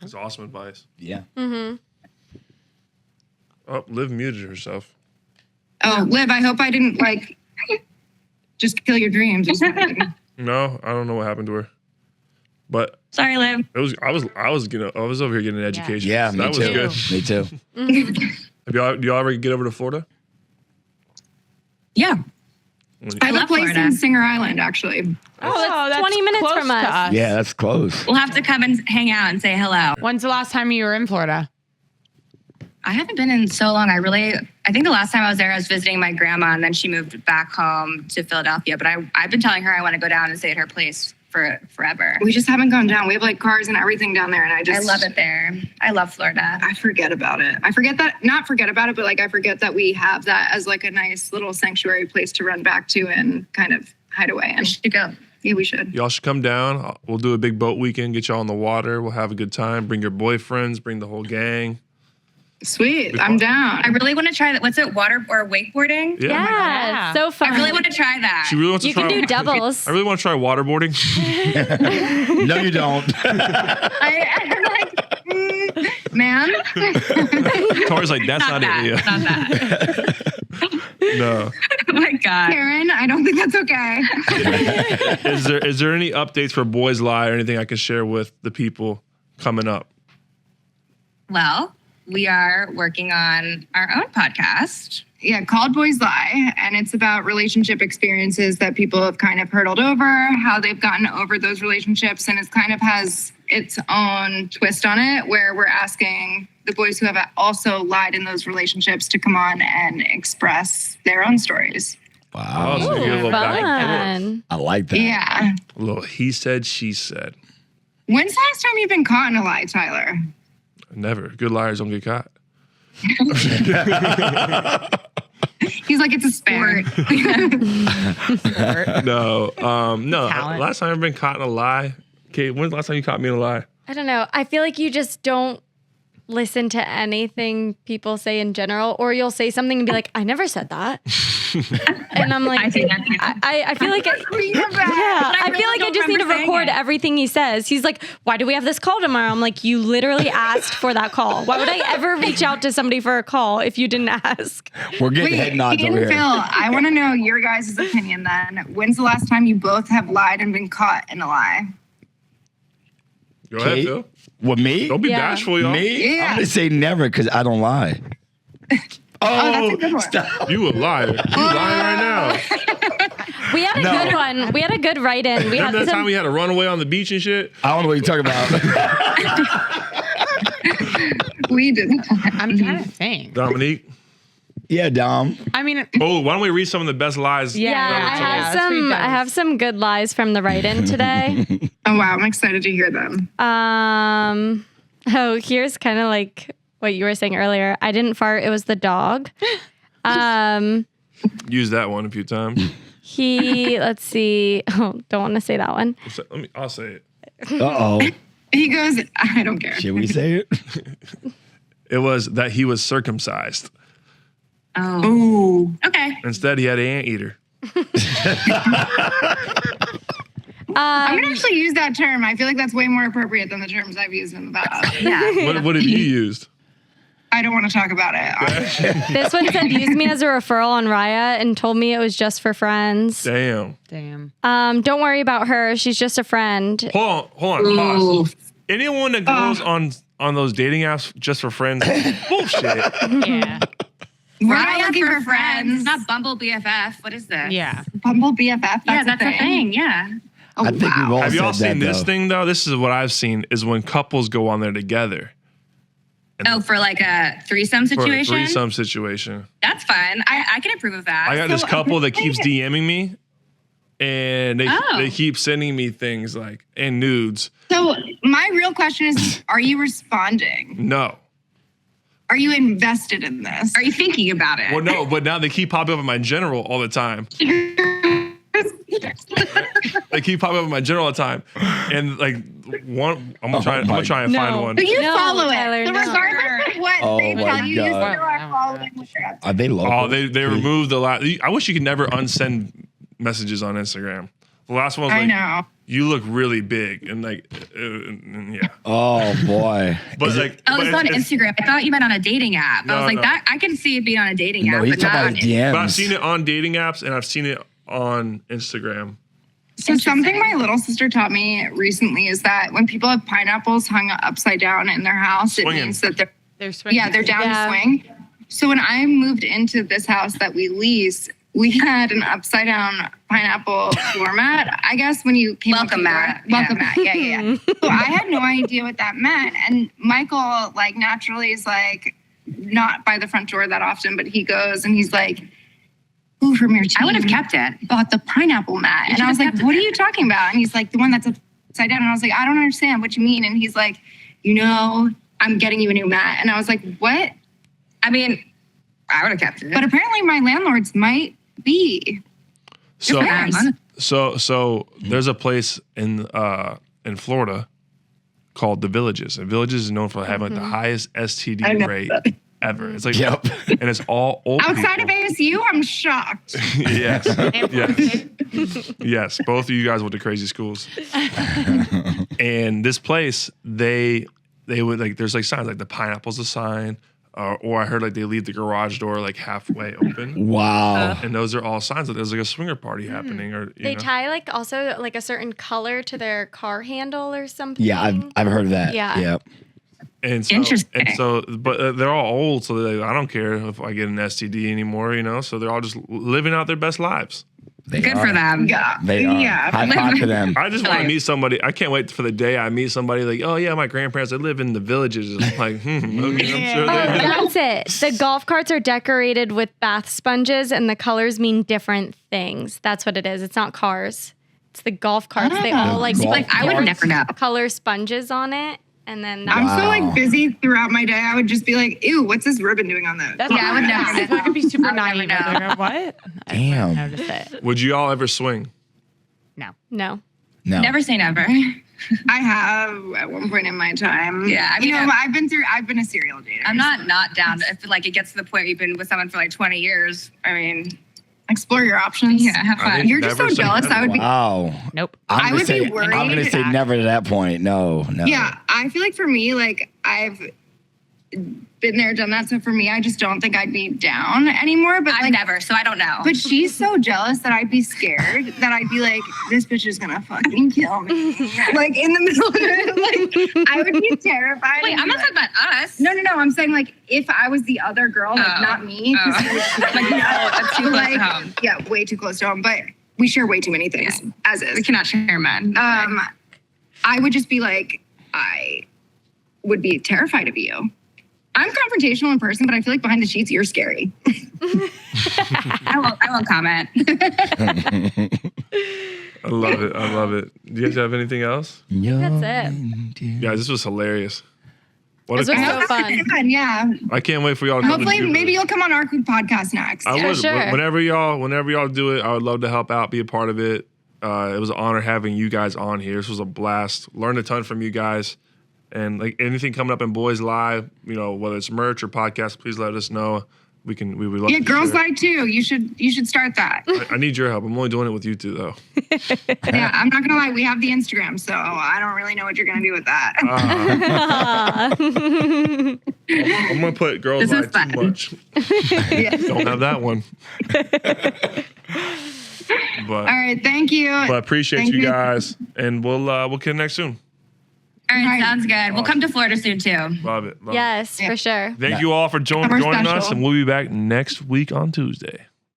That's awesome advice. Yeah. Mm-hmm. Oh, Liv muted herself. Oh, Liv, I hope I didn't like just kill your dreams or something. No, I don't know what happened to her. But Sorry, Liv. it was I was over here getting an education. Yeah, So me that too. was good. Me too. Do y'all ever get over to Florida? Yeah. I have a love place Florida. in Singer Island, actually. Oh, that's 20 minutes close from to us. Yeah, that's close. We'll have to come and hang out and say hello. When's the last time you were in Florida? I haven't been in so long. I think the last time I was there, I was visiting my grandma and then she moved back home to Philadelphia. But I've been telling her I want to go down and stay at her place for forever. We just haven't gone down. We have like cars and everything down there. And I love it there. I love Florida. I forget about it. I forget that, not forget about it, but like I forget that we have that as like a nice little sanctuary place to run back to and kind of hide away in. We should go. Yeah, we should. Y'all should come down. We'll do a big boat weekend, get y'all on the water. We'll have a good time. Bring your boyfriends, bring the whole gang. Sweet. I'm down. I really want to try that. What's it? Water or wakeboarding? Yeah. Yeah, so fun. I really want to try that. She really wants to You try can do doubles. I really want to try waterboarding. No, you don't. I'm like, ma'am. Tori's like, that's not it, Leah. Not that. No. Oh my God. Karen, I don't think that's okay. Is there any updates for Boys Lie or anything I can share with the people coming up? Well, we are working on our own podcast. Yeah, called Boys Lie. And it's about relationship experiences that people have kind of hurdled over, how they've gotten over those relationships. And it kind of has its own twist on it, where we're asking the boys who have also lied in those relationships to come on and express their own stories. Wow. Oh, so you get a little back and Fun. I like that. Yeah. forth. A little he said, she said. When's the last time you've been caught in a lie, Tyler? Never. Good liars don't get caught. He's like, it's a sport. No. No. Talent. Last time I've been caught in a lie. Kate, when's the last time you caught me in a lie? I don't know. I feel like you just don't listen to anything people say in general, or you'll say something and be like, I never said that. And I'm like, I think that's I feel like, I feel like I just need to record everything he says. He's like, why do we have this call tomorrow? I'm like, you literally asked for that call. Why would I ever reach out to somebody for a call if you didn't ask? We're getting Wait, head nods Ian over and here. Phil, I want to know your guys' opinion then. When's the last time you both have lied and been caught in a lie? Go ahead, Kate? Phil. What, me? Don't be Yeah. bashful, y'all. Me? Yeah. I'm going to say never because I don't lie. that's a good one. Stop. You a liar. You lying right now. We had a No. good one. We had a good write-in. We Remember had that time some. we had a runaway on the beach and shit? I don't know what you're talking about. We didn't. I'm trying to think. Dominique. Yeah, Dom. I mean, Oh, why don't we read some of the best lies? Yeah. I let's read those. have some good lies from the write-in today. Oh, wow. I'm excited to hear them. Here's kind of like what you were saying earlier. I didn't fart. It was the dog. Used that one a few times. Let's see. Oh, don't want to say that one. I'll say it. Uh-oh. He goes, I don't care. Should we say it? It was that he was circumcised. Oh. Ooh. Okay. Instead, he had an anteater. I'm gonna actually use that term. I feel like that's way more appropriate than the terms I've used in the past. Yeah. What have you used? I don't want to talk about it. This one said used me as a referral on Raya and told me it was just for friends. Damn. Don't worry about her. She's just a friend. Hold on, pause. Anyone that goes on those dating apps just for friends, bullshit. Yeah. We're Raya not looking for friends. It's not Bumble BFF. What is this? Yeah. Bumble BFF. Yeah, that's a thing. Yeah. Oh, I think we've all Have said y'all seen that, this though. thing though? This is what I've seen is when couples go on there together. Oh, for like a threesome For a situation? threesome situation. That's fun. I can approve of that. I got this couple that keeps DMing me, and they Oh. keep sending me things like and nudes. So my real question is, are you responding? No. Are you invested in this? Are you thinking about it? Well, no, but now they keep popping up in my general all the time. They keep popping up in my general all the time, and like one, I'm gonna try and find one. But you No, follow Tyler, it. So no. regardless of what Oh they my tell you, you God. still are following what they're up to. Are they local? Oh, they removed the last. I wish you could never unsend messages on Instagram. The last one was I like, know. you look really big, and like, yeah. Oh boy. But like, Oh, but it's on it's- Instagram. I thought you meant on a dating app. No, I was like, no. that I can see it being on a dating No, app, he's but not talking on about his DMs. But I've seen it on dating apps, and I've seen it on Instagram. So something my little sister taught me recently is that when people have pineapples hung upside down in their house, Swinging. it means that They're swinging. they're down Yeah. to swing. So when I moved into this house that we lease, we had an upside down pineapple floor mat. I guess when you came Welcome mat. welcome mat. Yeah. So I had no idea what that meant. And Michael, like, naturally is like not by the front door that often, but he goes and he's like, who from your team I would have kept it. bought the pineapple mat? You And I was should like, have kept what are it. you talking about? And he's like, the one that's upside down. And I was like, I don't understand what you mean. And he's like, I'm getting you a new mat. And I was like, what? I mean, I would have kept it. But apparently my landlords might be. So, for them. so there's a place in Florida called the Villages, and Villages is known for having like the highest STD rate ever. It's like, Yep. and it's all old Outside people. of ASU, I'm shocked. Yes, yes, yes. Both of you guys went to crazy schools, and this place they would like. There's like signs like the pineapple's a sign, or I heard like they leave the garage door like halfway open, Wow. and those are all signs that there's like a swinger party happening, or you They know. tie like also like a certain color to their car handle or something. Yeah, I've heard of that. Yeah. Yep. And so, Interesting. And so, but they're all old, so they're like, I don't care if I get an STD anymore, you know. So they're all just living out their best lives. They Good are. for them. Yeah. They are. Yeah. High five to them. I just want to Right. meet somebody. I can't wait for the day I meet somebody like, oh yeah, my grandparents, they live in the Villages. I'm like, okay, I'm sure Oh, they do. that's it. The golf carts are decorated with bath sponges, and the colors mean different things. That's what it is. It's not cars. It's the golf carts. They all like Golf Like, I would different never know. color sponges on it, and then I'm so Wow. like busy throughout my day. I would just be like, ew, what's this ribbon doing on that? That's Yeah, I would never I feel like I'd be super I would never naive. know. I'd be like, what? Damn. I noticed it. Would you all ever swing? No. no. No. Never say never. I have at one point in my time. Yeah, I mean, I've been a serial dater. I'm not down to, if like it gets to the point you've been with someone for like 20 years. I mean, Explore your options. yeah, have I fun. didn't- You're just so Never say jealous. never. I would be. Wow. Nope. I'm I gonna would be say, worried I'm gonna say that- never to that point. No. Yeah, I feel like for me, like I've been there, done that. So for me, I just don't think I'd be down anymore. But I've like, never, so I don't know. but she's so jealous that I'd be scared that I'd be like, this bitch is gonna fucking kill me. Like in the middle of it, like I would be terrified. Wait, and I'm be not talking about us. No. I'm saying like if I was the other girl, like Oh. not me. 'cause Oh. Like, no, that's too close like, to home. yeah, way too close to home. But we share way too many things as We is. cannot share men. I would just be like, I would be terrified of you. I'm confrontational in person, but I feel like behind the sheets, you're scary. I won't comment. I love it. I love it. Do you guys have anything else? That's it. Guys, this was hilarious. What This a, was so fun. Fun, yeah. I can't wait for y'all to come Hopefully, to Jupiter. maybe you'll come on our podcast next. I Yeah, would. sure. Whenever y'all do it, I would love to help out, be a part of it. It was an honor having you guys on here. This was a blast. Learned a ton from you guys. And like anything coming up in Boys Live, you know, whether it's merch or podcast, please let us know. We would love Yeah, to Girls share. Lie too. You should start that. I need your help. I'm only doing it with you two though. Yeah, I'm not gonna lie. We have the Instagram, so I don't really know what you're gonna do with that. I'm gonna put Girls This Lie is fun. too much. Yeah. Don't have that one. All right, thank you. But appreciate Thank you you. guys, and we'll connect soon. All right, Right. sounds good. We'll come to Florida soon too. Love it. Love it. Yes, for sure. Thank you all for joining Summer us, special. and we'll be back next week on Tuesday.